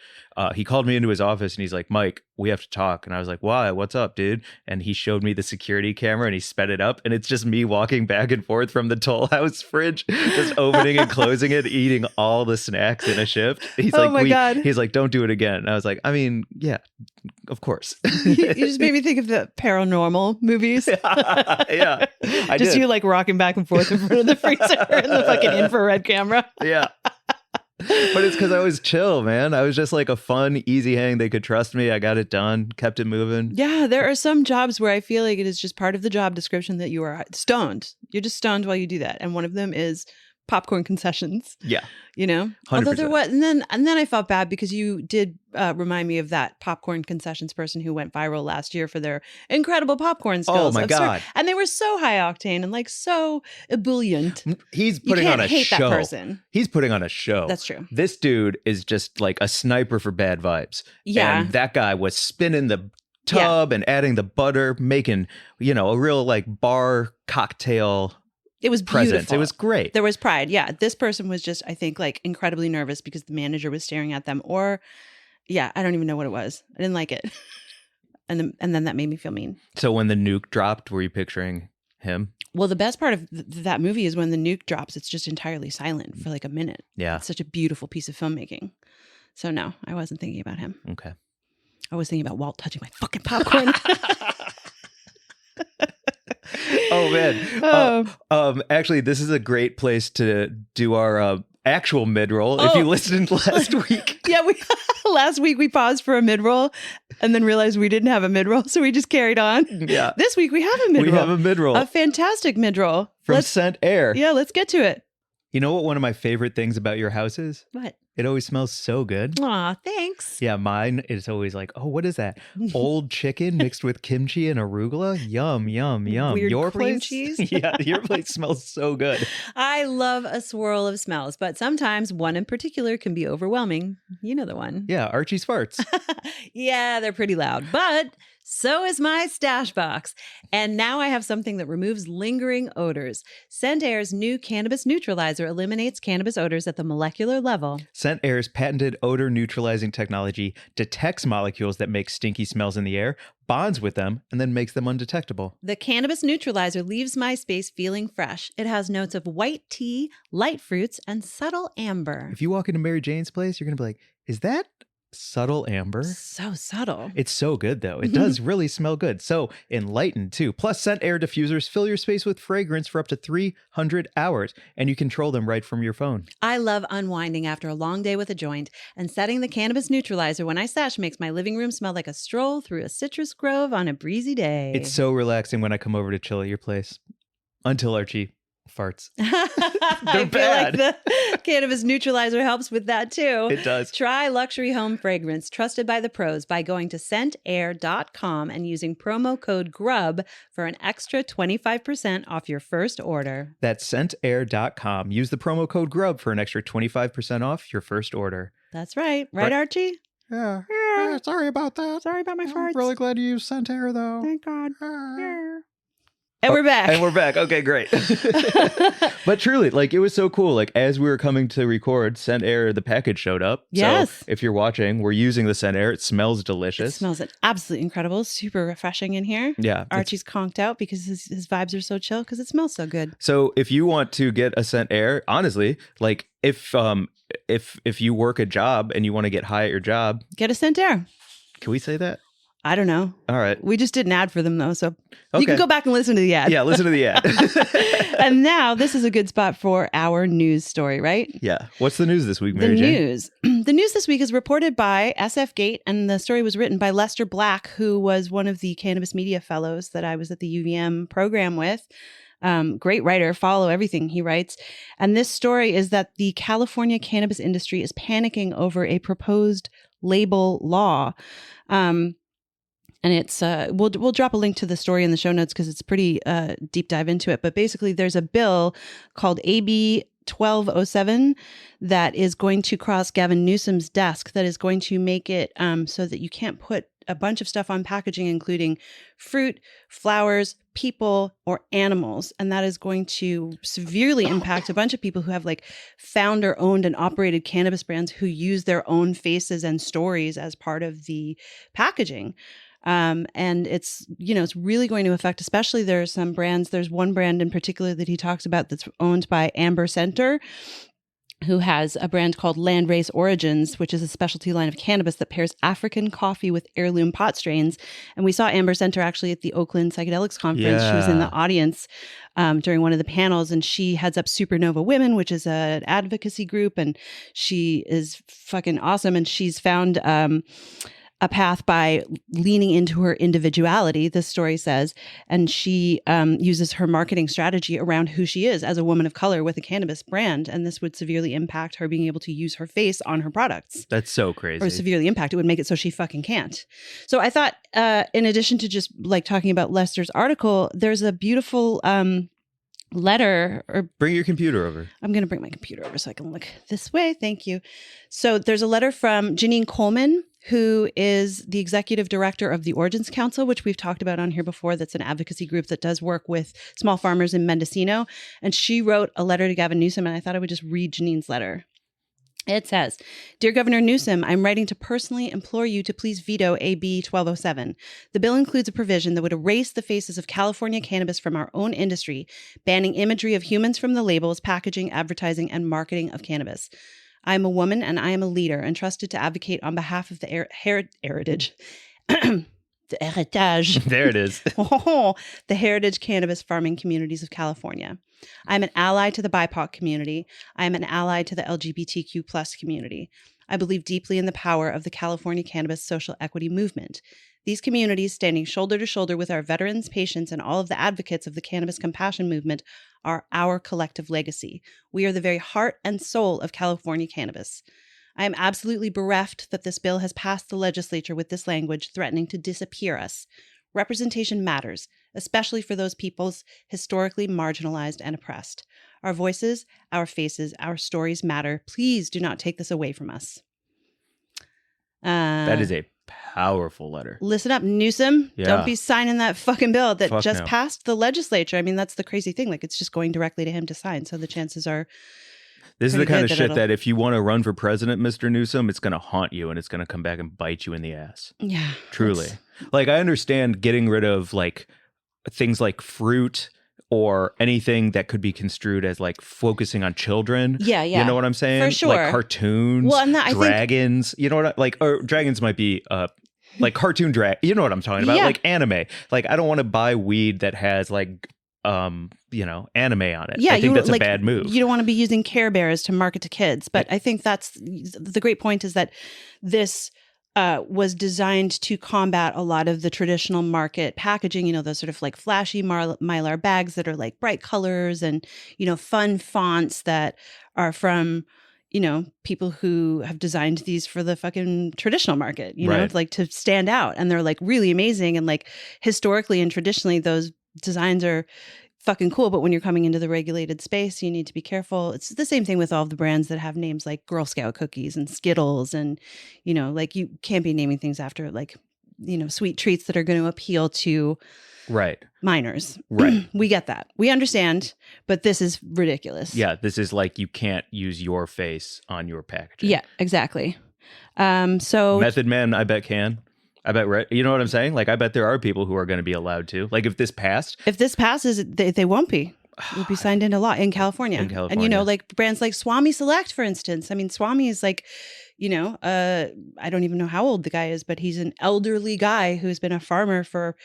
He called me into his office and he's like, Mike, we have to talk. And I was like, why? What's up, dude? And he showed me the security camera and he sped it up. And it's just me walking back and forth from the Toll House fridge, just opening and closing it, eating all the snacks in a shift. He's like, God. He's like, don't do it again. And I was like, I mean, yeah, of course. You just made me think of the paranormal movies. Yeah. You like rocking back and forth in front of the freezer and the fucking infrared camera. Yeah. But it's because I was chill, man. I was just like a fun, easy hang. They could trust me. I got it done, kept it moving. Yeah, there are some jobs where I feel like it is just part of the job description that you are stoned. You're just stoned while you do that. And one of them is popcorn concessions. Yeah. You know? 100%. Although there was, and then I felt bad because you did remind me of that popcorn concessions person who went viral last year for their incredible popcorn skills. Oh my God. And they were so high octane and like so ebullient. He's putting on a hate show. That person. He's putting on a show. That's true. This dude is just like a sniper for bad vibes. Yeah. And that guy was spinning the tub and adding the butter, making, a real like bar cocktail. It was beautiful. Presence. It was great. There was pride. Yeah. This person was just, I think, like incredibly nervous because the manager was staring at them. Or, yeah, I don't even know what it was. I didn't like it. And then that made me feel mean. So when the nuke dropped, were you picturing him? Well, the best part of that movie is when the nuke drops, it's just entirely silent for like a minute. Yeah. It's such a beautiful piece of filmmaking. So no, I wasn't thinking about him. Okay. I was thinking about Walt touching my fucking popcorn. Oh man. Actually, this is a great place to do our actual mid-roll. If you listened last week. Yeah, last week we paused for a mid-roll and then realized we didn't have a mid-roll, so we just carried on. Yeah. This week we have a mid-roll. We have a mid-roll. A fantastic mid-roll. From Scent Air. Yeah, let's get to it. You know what one of my favorite things about your house is? What? It always smells so good. Aw, thanks. Yeah, mine is always like, oh, what is that? Old chicken mixed with kimchi and arugula? Yum, yum, yum. Weird your cream place? cheese? Yeah, your place smells so good. I love a swirl of smells, but sometimes one in particular can be overwhelming. You know the one. Yeah, Archie's farts. Yeah, they're pretty loud, but so is my stash box. And now I have something that removes lingering odors. Scent Air's new cannabis neutralizer eliminates cannabis odors at the molecular level. Scent Air's patented odor neutralizing technology detects molecules that make stinky smells in the air, bonds with them, and then makes them undetectable. The cannabis neutralizer leaves my space feeling fresh. It has notes of white tea, light fruits, and subtle amber. If you walk into Mary Jane's place, you're going to be like, is that subtle amber? So subtle. It's so good, though. It does really smell good. So enlightened, too. Plus, Scent Air diffusers fill your space with fragrance for up to 300 hours, and you control them right from your phone. I love unwinding after a long day with a joint, and setting the cannabis neutralizer when I stash makes my living room smell like a stroll through a citrus grove on a breezy day. It's so relaxing when I come over to chill at your place. Until Archie farts. I feel like the cannabis neutralizer helps with that too. It does. Try luxury home fragrance trusted by the pros by going to scentair.com and using promo code GRUB for an extra 25% off your first order. That's scentair.com. Use the promo code GRUB for an extra 25% off your first order. That's right. Right, Archie? Yeah. Sorry about that. Sorry about my farts. I'm really glad you used Scent Air, though. Thank God. Yeah. And we're back. And we're back. Okay, great. But truly, like, it was so cool. Like, as we were coming to record, Scent Air, the package showed up. Yes. So if you're watching, we're using the Scent Air. It smells delicious. It smells absolutely incredible. Super refreshing in here. Yeah. Archie's conked out because his vibes are so chill because it smells so good. So if you want to get a Scent Air, honestly, like, if you work a job and you want to get high at your job, get a Scent Air. Can we say that? I don't know. All right. We just did an ad for them, though, so you can go back and listen to the ad. Yeah, listen to the ad. And now this is a good spot for our news story, right? Yeah. What's the news this week, Mary Jane? The news this week is reported by SFGate, and the story was written by Lester Black, who was one of the Cannabis Media Fellows that I was at the UVM program with. Great writer, follow everything he writes. And this story is that the California cannabis industry is panicking over a proposed label law. And it's we'll drop a link to the story in the show notes because it's pretty deep dive into it. But basically, there's a bill called AB 1207 that is going to cross Gavin Newsom's desk that is going to make it so that you can't put a bunch of stuff on packaging, including fruit, flowers, people, or animals. And that is going to severely impact a bunch of people who have like founder owned and operated cannabis brands who use their own faces and stories as part of the packaging. And it's really going to affect, especially there's some brands. There's one brand in particular that he talks about that's owned by Amber Center, who has a brand called Landrace Origins, which is a specialty line of cannabis that pairs African coffee with heirloom pot strains. And we saw Amber Center actually at the Oakland Psychedelics Conference. Yeah. She was in the audience during one of the panels, and she heads up Supernova Women, which is an advocacy group, and she is fucking awesome. And she's found a path by leaning into her individuality, this story says, and she uses her marketing strategy around who she is as a woman of color with a cannabis brand, and this would severely impact her being able to use her face on her products. That's so crazy. Or severely impact. It would make it so she fucking can't. So I thought, in addition to just like talking about Lester's article, there's a beautiful letter. Or bring your computer over. I'm going to bring my computer over so I can look this way. Thank you. So there's a letter from Janine Coleman, who is the executive director of the Origins Council, which we've talked about on here before. That's an advocacy group that does work with small farmers in Mendocino. And she wrote a letter to Gavin Newsom, and I thought I would just read Janine's letter. It says, "Dear Governor Newsom, I'm writing to personally implore you to please veto AB 1207. The bill includes a provision that would erase the faces of California cannabis from our own industry, banning imagery of humans from the labels, packaging, advertising, and marketing of cannabis. I am a woman and I am a leader entrusted to advocate on behalf of the heritage. The heritage. There it is. The heritage cannabis farming communities of California. I'm an ally to the BIPOC community. I am an ally to the LGBTQ plus community. I believe deeply in the power of the California cannabis social equity movement. These communities, standing shoulder to shoulder with our veterans, patients, and all of the advocates of the cannabis compassion movement, are our collective legacy. We are the very heart and soul of California cannabis. I am absolutely bereft that this bill has passed the legislature with this language threatening to disappear us. Representation matters, especially for those peoples historically marginalized and oppressed. Our voices, our faces, our stories matter. Please do not take this away from us. That is a powerful letter. Listen up, Newsom. Yeah. Don't be signing that fucking bill that passed the legislature. I mean, that's the crazy thing. Like, it's just going directly to him to sign. So the chances are... This is the kind of shit that if you want to run for president, Mr. Newsom, it's going to haunt you and it's going to come back and bite you in the ass. Yeah. Truly. Like, I understand getting rid of like things like fruit or anything that could be construed as like focusing on children. Yeah, yeah. You know what I'm saying? For sure. Like cartoons, dragons. You know what or dragons might be like cartoon you know what I'm talking about? Yeah. Like anime. Like, I don't want to buy weed that has like anime on it. Yeah, I think that's a bad move. You don't want to be using Care Bears to market to kids. But I think that's the great point, is that this was designed to combat a lot of the traditional market packaging, those sort of like flashy Mylar bags that are like bright colors and, fun fonts that are from, people who have designed these for the fucking traditional market, know, like to stand out. And they're like really amazing. And like historically and traditionally, those designs are fucking cool, but when you're coming into the regulated space, you need to be careful. It's the same thing with all of the brands that have names like Girl Scout cookies and Skittles, and like you can't be naming things after like sweet treats that are going to appeal to minors. Right. We get that. We understand, but this is ridiculous. Yeah, this is like, you can't use your face on your packaging. Yeah, exactly. So Method Man, I bet can. I bet, you know what I'm saying? Like, I bet there are people who are going to be allowed to. Like, if this passes, they won't be. It would be signed into law in California. And, like brands like Swami Select, for instance. I mean, Swami is like, I don't even know how old the guy is, but he's an elderly guy who's been a farmer for,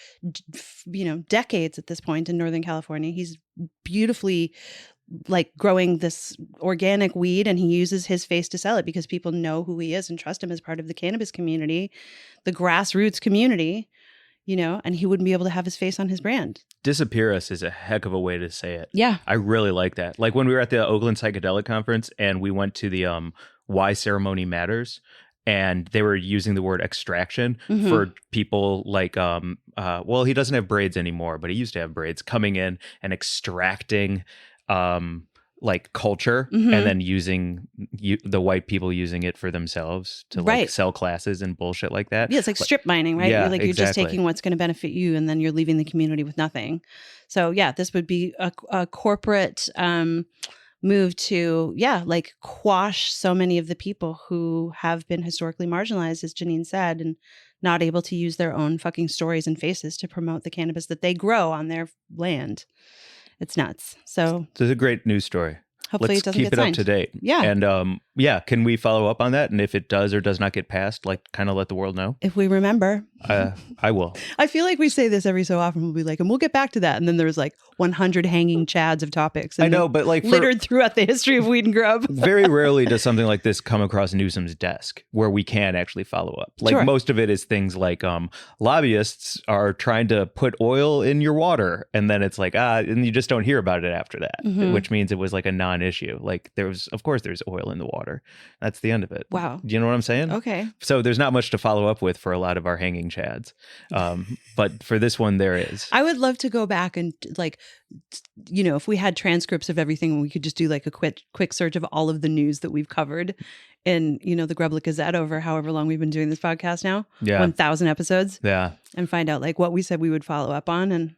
decades at this point in Northern California. He's beautifully like growing this organic weed, and he uses his face to sell it because people know who he is and trust him as part of the cannabis community, the grassroots community, and he wouldn't be able to have his face on his brand. Disappear us is a heck of a way to say it. Yeah. I really like that. Like when we were at the Oakland Psychedelic Conference and we went to the Why Ceremony Matters, and they were using the word extraction for people like, he doesn't have braids anymore, but he used to have braids, coming in and extracting like culture and then using the white people using it for themselves to like sell classes and bullshit like that. Yeah, it's like strip mining, right? Yeah, you're just taking what's going to benefit you and then you're leaving the community with nothing. So yeah, this would be a corporate move to, like quash so many of the people who have been historically marginalized, as Janine said, and not able to use their own fucking stories and faces to promote the cannabis that they grow on their land. It's nuts. So it's a great news story. Hopefully Let's it doesn't keep get it signed. up to date. Yeah. And can we follow up on that? And if it does or does not get passed, like kind of let the world know. If we remember. I will. I feel like we say this every so often. We'll be like, and we'll get back to that. And then there's like 100 hanging chads of topics. And I know, but like littered throughout the history of Weed and Grub. Very rarely does something like this come across Newsom's desk where we can actually follow up. Like most of it is things like lobbyists are trying to put oil in your water. And then it's like, and you just don't hear about it after that, which means it was like a non-issue. Like there's oil in the water. That's the end of it. Wow. Do you know what I'm saying? Okay. So there's not much to follow up with for a lot of our hanging chads. But for this one, there is. I would love to go back and like, if we had transcripts of everything, we could just do like a quick search of all of the news that we've covered in, the Grublik Gazette over however long we've been doing this podcast now. Yeah. 1,000 episodes. Yeah. And find out like what we said we would follow up on and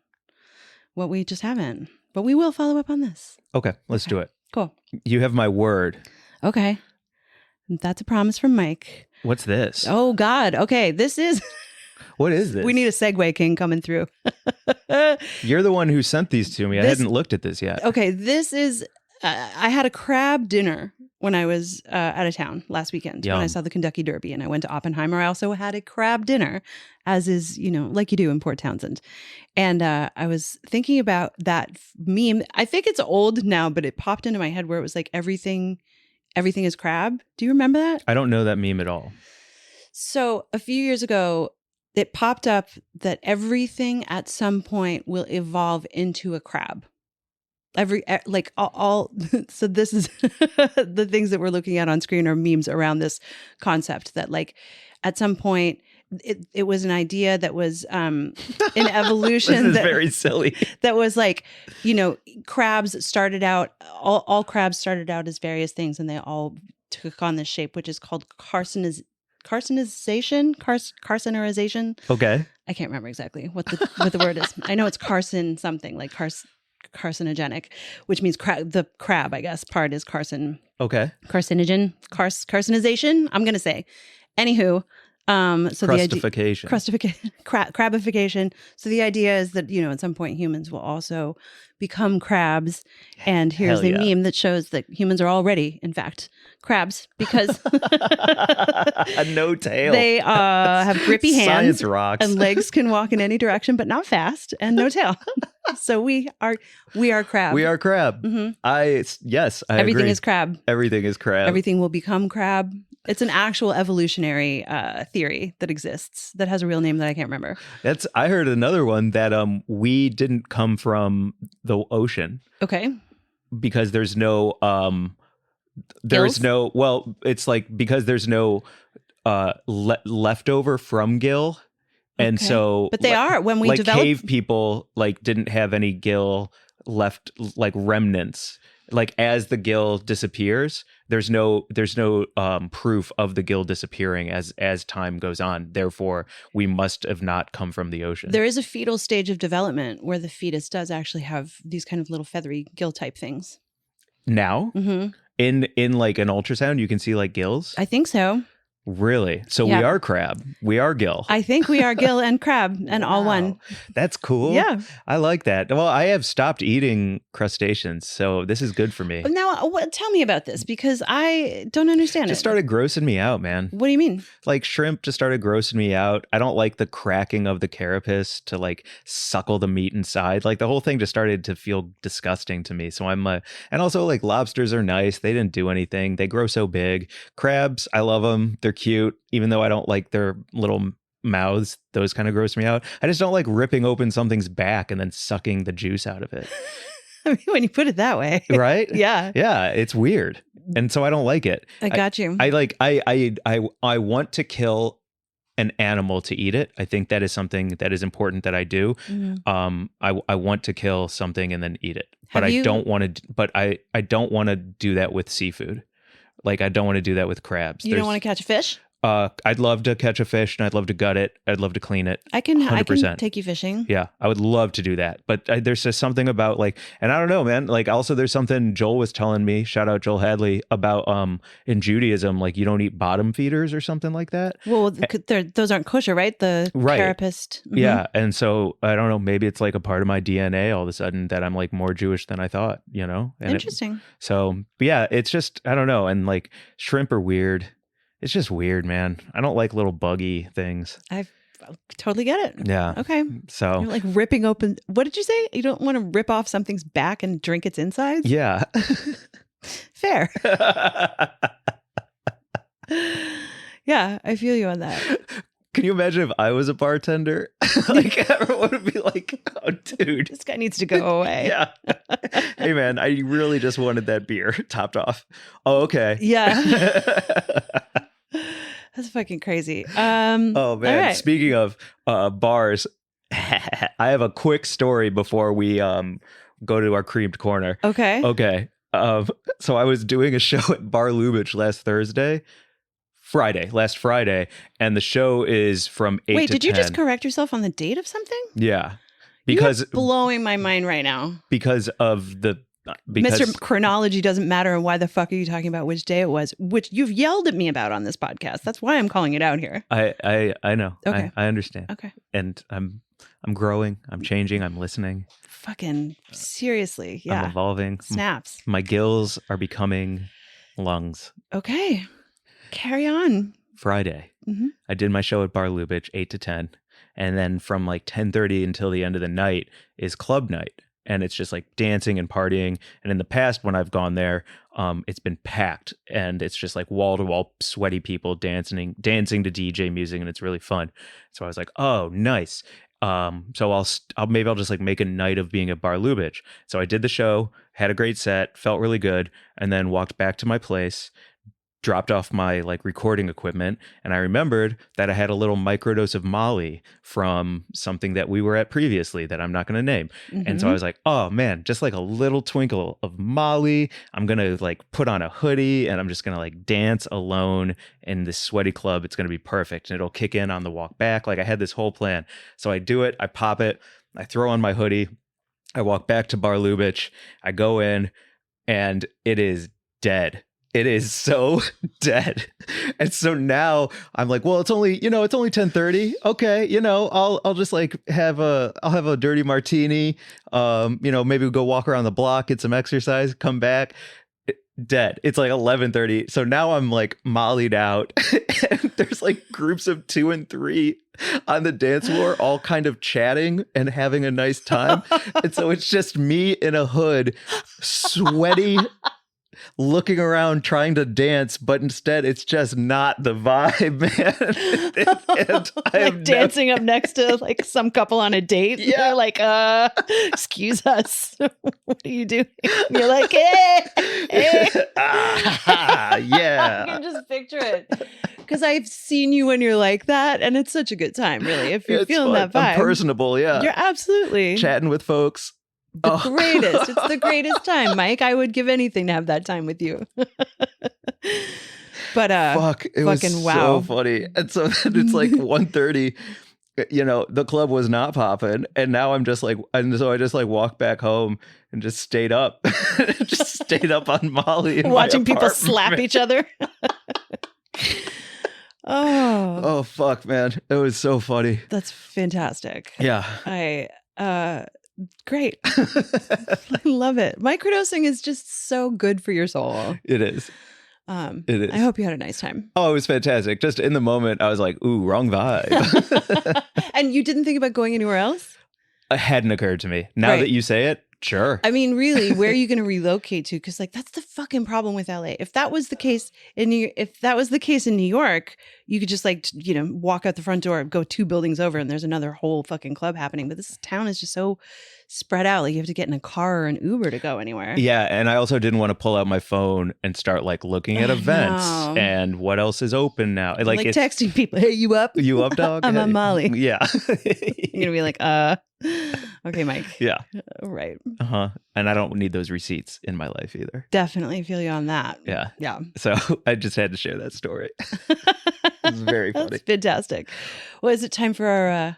what we just haven't. But we will follow up on this. Okay, let's do it. Cool. You have my word. Okay. That's a promise from Mike. What's this? Oh, God. Okay, this is... What is this? We need a segue king coming through. You're the one who sent these to me. I hadn't looked at this yet. Okay, this is... I had a crab dinner when I was out of town last weekend Yum. when I saw the Kentucky Derby, and I went to Oppenheimer. I also had a crab dinner, as is, like you do in Port Townsend. And I was thinking about that meme. I think it's old now, but it popped into my head where it was like everything is crab. Do you remember that? I don't know that meme at all. So a few years ago, it popped up that everything at some point will evolve into a crab. All so this is the things that we're looking at on screen are memes around this concept that like at some point it was an idea that was in evolution. This is very silly. That was like, crabs started out, all crabs started out as various things, and they all took on this shape, which is called carcinization. Okay. I can't remember exactly what the word is. I know it's carcin something, like carcinogenic, which means the crab, I guess, part is carcin. Okay. Carcinogen, carcinization, I'm going to say. Anywho, so crustification. Crabification. So the idea is that, at some point humans will also become crabs. And here's a meme that shows that humans are already, in fact, crabs because no tail. They have grippy hands. Science rocks. And legs can walk in any direction, but not fast, and no tail. So we are crab. We are crab. Mm-hmm. I Everything agree. is crab. Everything is crab. Everything will become crab. It's an actual evolutionary theory that exists that has a real name that I can't remember. I heard another one that we didn't come from the ocean. Okay. Because there's no it's like because there's no leftover from gill. And so but they are when we develop cave people didn't have any gill left, like remnants. Like as the gill disappears, there's no proof of the gill disappearing as time goes on. Therefore, we must have not come from the ocean. There is a fetal stage of development where the fetus does actually have these kind of little feathery gill type things. Now, in like an ultrasound, you can see like gills. I think so. Really? So we are crab. We are gill. I think we are gill and crab and all one. That's cool. Yeah. I like that. Well, I have stopped eating crustaceans, so this is good for me. Now, tell me about this because I don't understand Just started grossing me out, man. What do you mean? Like shrimp just started grossing me out. I don't like the cracking of the carapace to like suckle the meat inside. Like the whole thing just started to feel disgusting to me. So and also like lobsters are nice. They didn't do anything. They grow so big. Crabs, I love them. They're cute, even though I don't like their little mouths. Those kind of gross me out. I just don't like ripping open something's back and then sucking the juice out of it. I mean, when you put it that way, right? Yeah, yeah, it's weird, and so I don't like it. I got you. I want to kill an animal to eat it. I think that is something that is important that I do. Mm-hmm. I want to kill something and then eat it, but I don't want to. But I don't want to do that with seafood. Like I don't want to do that with crabs. You don't want to catch a fish? I'd love to catch a fish and I'd love to gut it. I'd love to clean it. 100%. I can take you fishing. Yeah, I would love to do that. But there's just something about and I don't know, man. Like also there's something Joel was telling me, shout out Joel Hadley, about in Judaism, like you don't eat bottom feeders or something like that. Well, those aren't kosher, right? The carapace. Mm-hmm. Yeah. And so I don't know, maybe it's like a part of my DNA all of a sudden that I'm like more Jewish than I thought, And interesting. But yeah, it's just, I don't know. And like shrimp are weird. It's just weird, man. I don't like little buggy things. I totally get it. Yeah. Okay. So you're like ripping open. What did you say? You don't want to rip off something's back and drink its insides? Yeah. Fair. Yeah, I feel you on that. Can you imagine if I was a bartender? Like everyone would be like, "Oh, dude, this guy needs to go away." Yeah. Hey, man, I really just wanted that beer topped off. Oh, okay. Yeah. That's fucking crazy. Oh man. Right. Speaking of bars, I have a quick story before we go to our creamed corner. Okay. Okay. So I was doing a show at Bar Lubitsch last Friday, and the show is from 8 to 10. Wait, did you just correct yourself on the date of something? Yeah. Because you're blowing my mind right now. Because Mr. Chronology doesn't matter, and why the fuck are you talking about which day it was, which you've yelled at me about on this podcast. That's why I'm calling it out here. I know. Okay. I understand. Okay. And I'm growing, I'm changing, I'm listening. Fucking seriously. Yeah. I'm evolving. Snaps. My gills are becoming lungs. Okay. Carry on. Friday. Mm-hmm. I did my show at Bar Lubitsch, 8 to 10. And then from like 10:30 until the end of the night is club night. And it's just like dancing and partying. And in the past, when I've gone there, it's been packed. And it's just like wall-to-wall sweaty people dancing to DJ music. And it's really fun. So I was like, oh, nice. So I'll just like make a night of being at Bar Lubitsch. So I did the show, had a great set, felt really good, and then walked back to my place, dropped off my like recording equipment, and I remembered that I had a little microdose of Molly from something that we were at previously that I'm not going to name. Mm-hmm. And so I was like, oh man, just like a little twinkle of Molly. I'm going to like put on a hoodie and I'm just going to like dance alone in this sweaty club. It's going to be perfect. And it'll kick in on the walk back. Like I had this whole plan. So I do it. I pop it. I throw on my hoodie. I walk back to Bar Lubitsch. I go in and it is dead. It is so dead. And so now I'm like, well, it's only 10:30. Okay. I'll just like have a dirty martini. Maybe we'll go walk around the block, get some exercise, come back. Dead. It's like 11:30. So now I'm like mollied out. And there's like groups of 2 and 3 on the dance floor, all kind of chatting and having a nice time. And so it's just me in a hood, sweaty, looking around trying to dance, but instead it's just not the vibe, man. And I like dancing up next to like some couple on a date. Yeah. They're like, excuse us. What are you doing? And you're like, hey. Yeah. I can just picture it. Because I've seen you when you're like that, and it's such a good time, really. If you're feeling fun. that vibe. I'm personable, yeah. You're absolutely chatting with folks. The greatest. It's the greatest time, Mike. I would give anything to have that time with you. But it was so funny. And so then it's like 1:30. The club was not popping, and now I'm just like, and so I just like walked back home and just stayed up, on Molly, in watching people slap each other. Oh fuck, man, it was so funny. That's fantastic. Yeah, great. I love it. Microdosing is just so good for your soul. It is. It is. I hope you had a nice time. Oh, it was fantastic. Just in the moment, I was like, ooh, wrong vibe. And you didn't think about going anywhere else? It hadn't occurred to me. Now that you say it, sure. I mean, really, where are you going to relocate to? Because like that's the fucking problem with LA. If that was the case in New York, you could just like walk out the front door, go 2 buildings over, and there's another whole fucking club happening. But this town is just so spread out. Like you have to get in a car or an Uber to go anywhere. Yeah, and I also didn't want to pull out my phone and start like looking at events and what else is open now. Like texting people, hey, you up? You up, dog? I'm on Molly. Yeah. You're gonna be like, okay, Mike. Yeah. Right. And I don't need those receipts in my life either. Definitely feel you on that. Yeah. Yeah. So I just had to share that story. It's very funny. That's fantastic. Well, is it time for our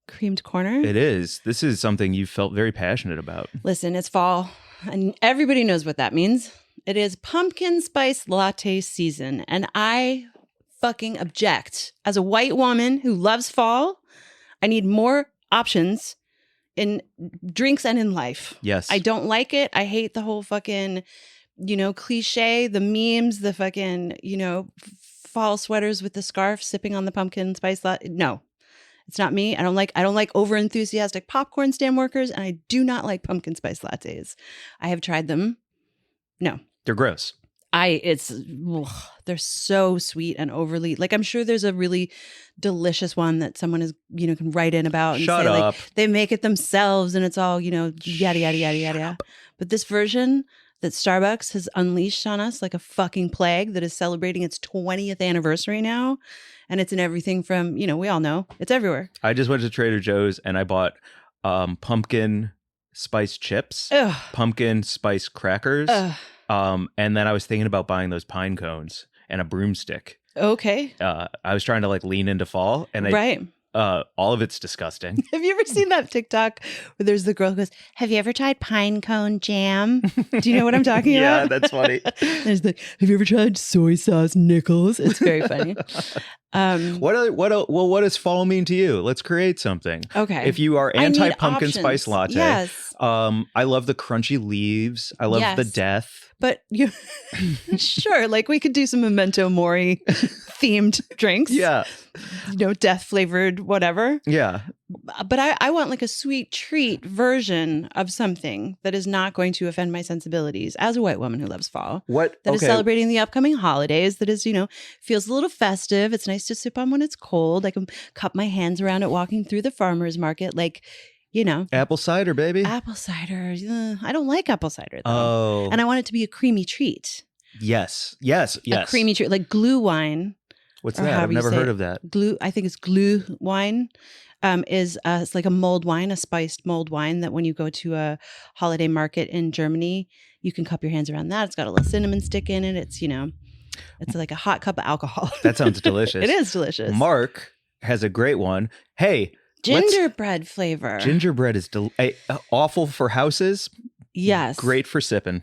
creamed corner? It is. This is something you felt very passionate about. Listen, it's fall, and everybody knows what that means. It is pumpkin spice latte season, and I fucking object. As a white woman who loves fall, I need more options in drinks and in life. Yes. I don't like it. I hate the whole fucking, cliche, the memes, the fucking, fall sweaters with the scarf sipping on the pumpkin spice latte. No. It's not me. I don't like overenthusiastic popcorn stand workers, and I do not like pumpkin spice lattes. I have tried them. No. They're gross. They're so sweet and overly, like, I'm sure there's a really delicious one that someone is, can write in about and Shut say up. like they make it themselves and it's all, yada, yada, yada, yada. But this version that Starbucks has unleashed on us like a fucking plague that is celebrating its 20th anniversary now. And it's in everything from, we all know it's everywhere. I just went to Trader Joe's and I bought pumpkin spice chips, pumpkin spice crackers. And then I was thinking about buying those pine cones and a broomstick. Okay. I was trying to like lean into fall and all of it's disgusting. Have you ever seen that TikTok where there's the girl who goes, have you ever tried pine cone jam? Do you know what I'm talking about? Yeah, that's funny. There's the, have you ever tried soy sauce nickels? It's very funny. What does fall mean to you? Let's create something. Okay. If you are anti pumpkin spice latte, yes. I love the crunchy leaves. I love the death. But you, sure, like we could do some Memento Mori themed drinks. Yeah. Death flavored, whatever. Yeah. But I want like a sweet treat version of something that is not going to offend my sensibilities as a white woman who loves fall. That is celebrating the upcoming holidays. That is, feels a little festive. It's nice to sip on when it's cold. I can cup my hands around it walking through the farmer's market. Like, apple cider, baby. Apple cider. I don't like apple cider though. Oh. And I want it to be a creamy treat. Yes. A creamy treat, like glue wine. What's that? I've never heard of that. Glue. I think it's glue wine. It's like a mulled wine, a spiced mulled wine that when you go to a holiday market in Germany, you can cup your hands around that. It's got a little cinnamon stick in it. It's, it's like a hot cup of alcohol. That sounds delicious. It is delicious. Mark has a great one. Hey. Gingerbread flavor. Gingerbread is awful for houses. Yes. Great for sipping.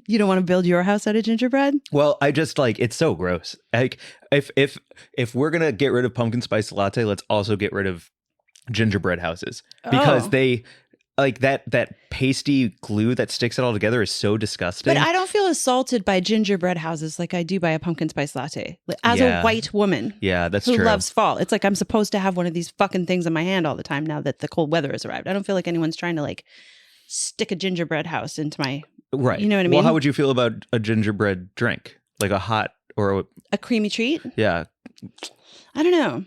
You don't want to build your house out of gingerbread? Well, I just it's so gross. Like if we're gonna get rid of pumpkin spice latte, let's also get rid of gingerbread houses because they like that pasty glue that sticks it all together is so disgusting. But I don't feel assaulted by gingerbread houses like I do by a pumpkin spice latte. As a white woman, that's who true. Loves fall. It's like I'm supposed to have one of these fucking things in my hand all the time now that the cold weather has arrived. I don't feel like anyone's trying to stick a gingerbread house into my. Right. You know what I mean? Well, how would you feel about a gingerbread drink? Like a hot or a creamy treat? Yeah. I don't know.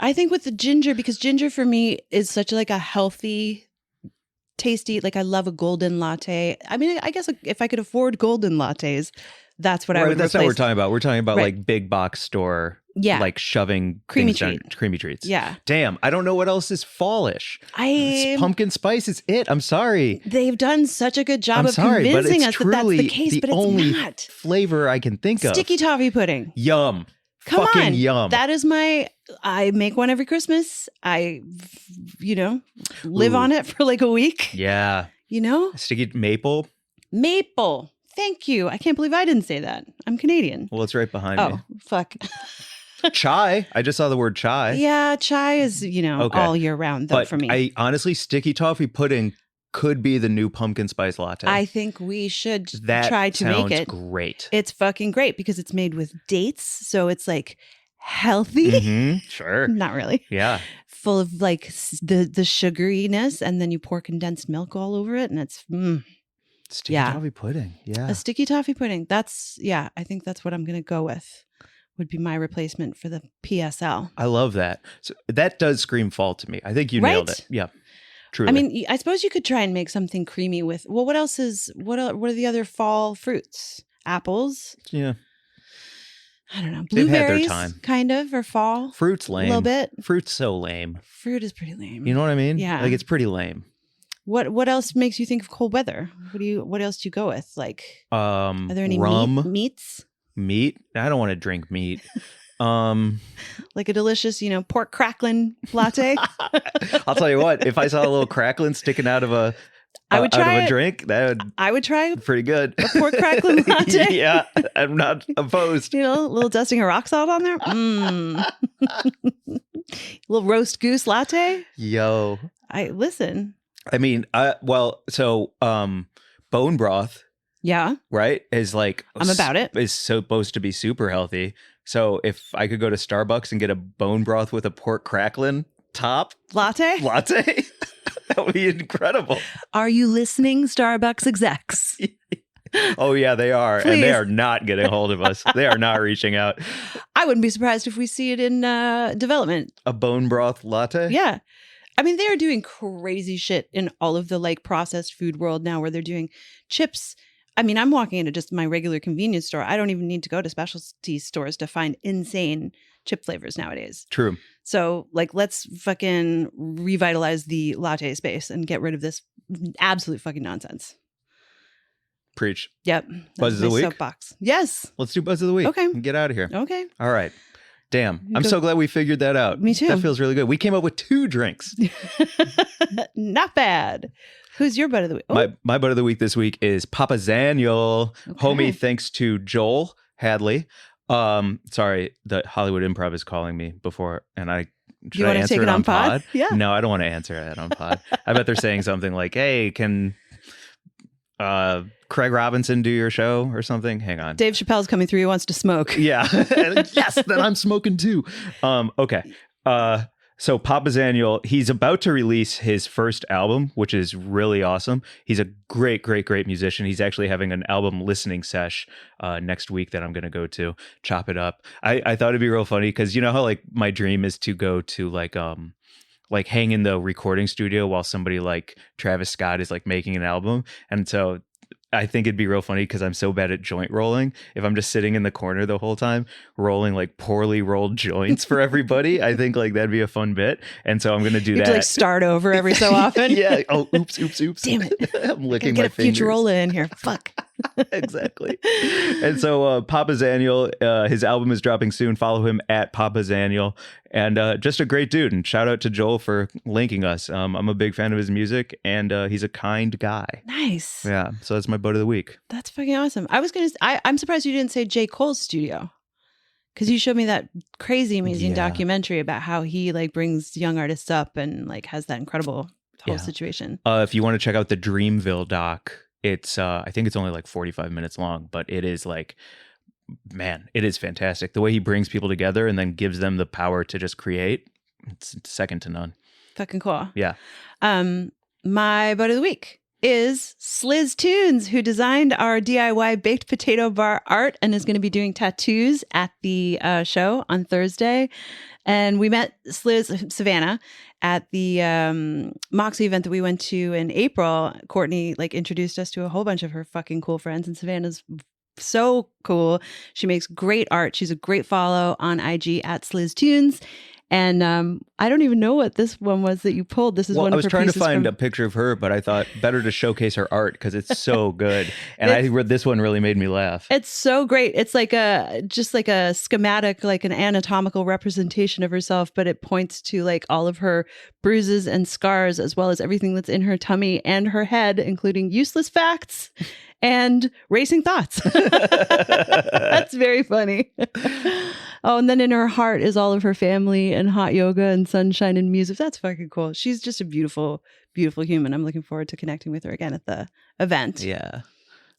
I think with the ginger, because ginger for me is such a healthy, tasty, I love a golden latte. I mean, I guess if I could afford golden lattes, that's what I would That's replace. not what we're talking about. We're talking about big box store. Yeah. Shoving creamy treats. Yeah. Damn. I don't know what else is fallish. Pumpkin spice is it. I'm sorry. They've done such a good job of convincing us that that's the case, but it's only not. Flavor I can think of. Sticky toffee pudding. Yum. Come Fucking on. Yum. That is I make one every Christmas. I, live on it for a week. Yeah. Sticky maple. Maple. Thank you. I can't believe I didn't say that. I'm Canadian. Well, it's right behind me. Oh, fuck. Chai. I just saw the word chai. Yeah, chai is, all year round, though, but for me. I honestly, sticky toffee pudding could be the new pumpkin spice latte. I think we should try to make it. Great. It's fucking great because it's made with dates. So it's healthy. Mm-hmm. Sure. Not really. Yeah. Full of the sugariness. And then you pour condensed milk all over it. And it's, Sticky toffee pudding. Yeah. A sticky toffee pudding. I think that's what I'm going to go with. Would be my replacement for the PSL. I love that. So that does scream fall to me. I think you nailed it. Yeah. Truly. I mean, I suppose you could try and make something creamy with, what else what are the other fall fruits? Apples? Yeah. I don't know. They've Blueberries, had their time. Kind of, or fall. Fruit's lame. A little bit. Fruit's so lame. Fruit is pretty lame. You know what I mean? Yeah. It's pretty lame. What else makes you think of cold weather? What else do you go with? Are there any rum, meats? Meat? I don't want to drink meat. Like a delicious, pork crackling latte. I'll tell you what, if I saw a little crackling sticking out of a drink, I would try pretty good. A pork crackling latte. Yeah, I'm not opposed. A little dusting of rock salt on there. Little roast goose latte. Yo. Listen. I mean, bone broth. Yeah. Right? Is I'm about it. Is supposed to be super healthy. So if I could go to Starbucks and get a bone broth with a pork crackling top latte, that would be incredible. Are you listening, Starbucks execs? Oh yeah, they are. Please. And they are not getting a hold of us. They are not reaching out. I wouldn't be surprised if we see it in development. A bone broth latte? Yeah. I mean, they are doing crazy shit in all of the processed food world now where they're doing chips. I mean, I'm walking into just my regular convenience store. I don't even need to go to specialty stores to find insane chip flavors nowadays. True. So let's fucking revitalize the latte space and get rid of this absolute fucking nonsense. Preach. Yep. Buzz of the week? Soapbox. Yes. Let's do Buzz of the week. Okay. And get out of here. Okay. All right. Damn. I'm so glad we figured that out. Me too. That feels really good. We came up with 2 drinks. Not bad. Who's your butt of the week? Oh. My butt of the week this week is Papa Zaniel. Okay. Homie, thanks to Joel Hadley. Sorry, the Hollywood Improv is calling me before, and should I answer it on pod? Yeah. No, I don't want to answer it on pod. I bet they're saying something like, "Hey, can Craig Robinson do your show or something? Hang on. Dave Chappelle's coming through. He wants to smoke. Yeah. Yes, then I'm smoking too. Okay. So Papa Zaniel, he's about to release his first album, which is really awesome. He's a great musician. He's actually having an album listening sesh next week that I'm going to go to, chop it up. I thought it'd be real funny because you know how like my dream is to go to like hang in the recording studio while somebody like Travis Scott is like making an album. And so I think it'd be real funny because I'm so bad at joint rolling. If I'm just sitting in the corner the whole time, rolling like poorly rolled joints for everybody, I think like that'd be a fun bit. And so I'm going to do that. To like start over every so often. Yeah. Oh, oops. Damn it. I'm licking my fingers. Get a Futurola in here. Fuck. Exactly. And so Papa Zaniel, his album is dropping soon. Follow him at Papa Zaniel. And just a great dude. And shout out to Joel for linking us. I'm a big fan of his music, and he's a kind guy. Nice. Yeah. So that's my butt of the week. That's fucking awesome. I'm surprised you didn't say J. Cole's studio. Because you showed me that crazy, amazing documentary about how he like brings young artists up and like has that incredible whole situation. If you want to check out the Dreamville doc, it's I think it's only like 45 minutes long, but it is like, man, it is fantastic. The way he brings people together and then gives them the power to just create, it's second to none. Fucking cool. Yeah. My butt of the week is Sliz Tunes, who designed our DIY baked potato bar art and is going to be doing tattoos at the show on Thursday. And we met Sliz, Savannah, at the Moxie event that we went to in April. Courtney like introduced us to a whole bunch of her fucking cool friends, and Savannah's so cool. She makes great art. She's a great follow on IG at Sliz Tunes. And I don't even know what this one was that you pulled. This is one of her pieces. I was trying to find a picture of her, but I thought better to showcase her art because it's so good. And this one really made me laugh. It's so great. It's like just like a schematic, like an anatomical representation of herself, but it points to like all of her bruises and scars, as well as everything that's in her tummy and her head, including useless facts and racing thoughts. That's very funny. Oh, and then in her heart is all of her family and hot yoga and sunshine and music. That's fucking cool. She's just a beautiful, beautiful human. I'm looking forward to connecting with her again at the event. Yeah.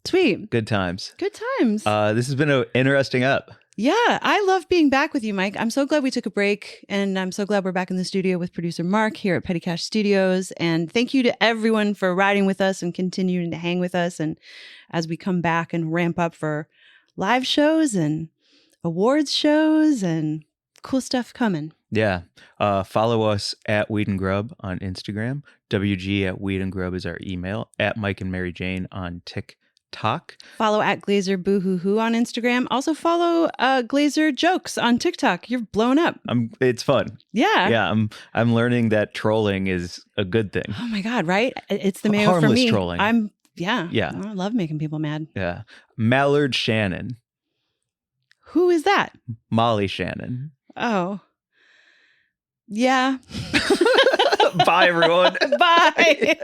Sweet. Good times. Good times. This has been an interesting up. Yeah, I love being back with you, Mike. I'm so glad we took a break, and I'm so glad we're back in the studio with producer Mark here at Petty Cash Studios. And thank you to everyone for riding with us and continuing to hang with us. And as we come back and ramp up for live shows and awards shows and cool stuff coming. Yeah. Follow us at Weed and Grub on Instagram. WG at Weed and Grub is our email. At Mike and Mary Jane on TikTok. Follow at Glazer Boohoo on Instagram. Also follow Glazer Jokes on TikTok. You're blown up. It's fun. Yeah. Yeah. I'm learning that trolling is a good thing. Oh my God, right? It's the mayo for me. Trolling. Yeah. I love making people mad. Yeah. Mallard Shannon. Who is that? Molly Shannon. Oh. Yeah. Bye, everyone. Bye.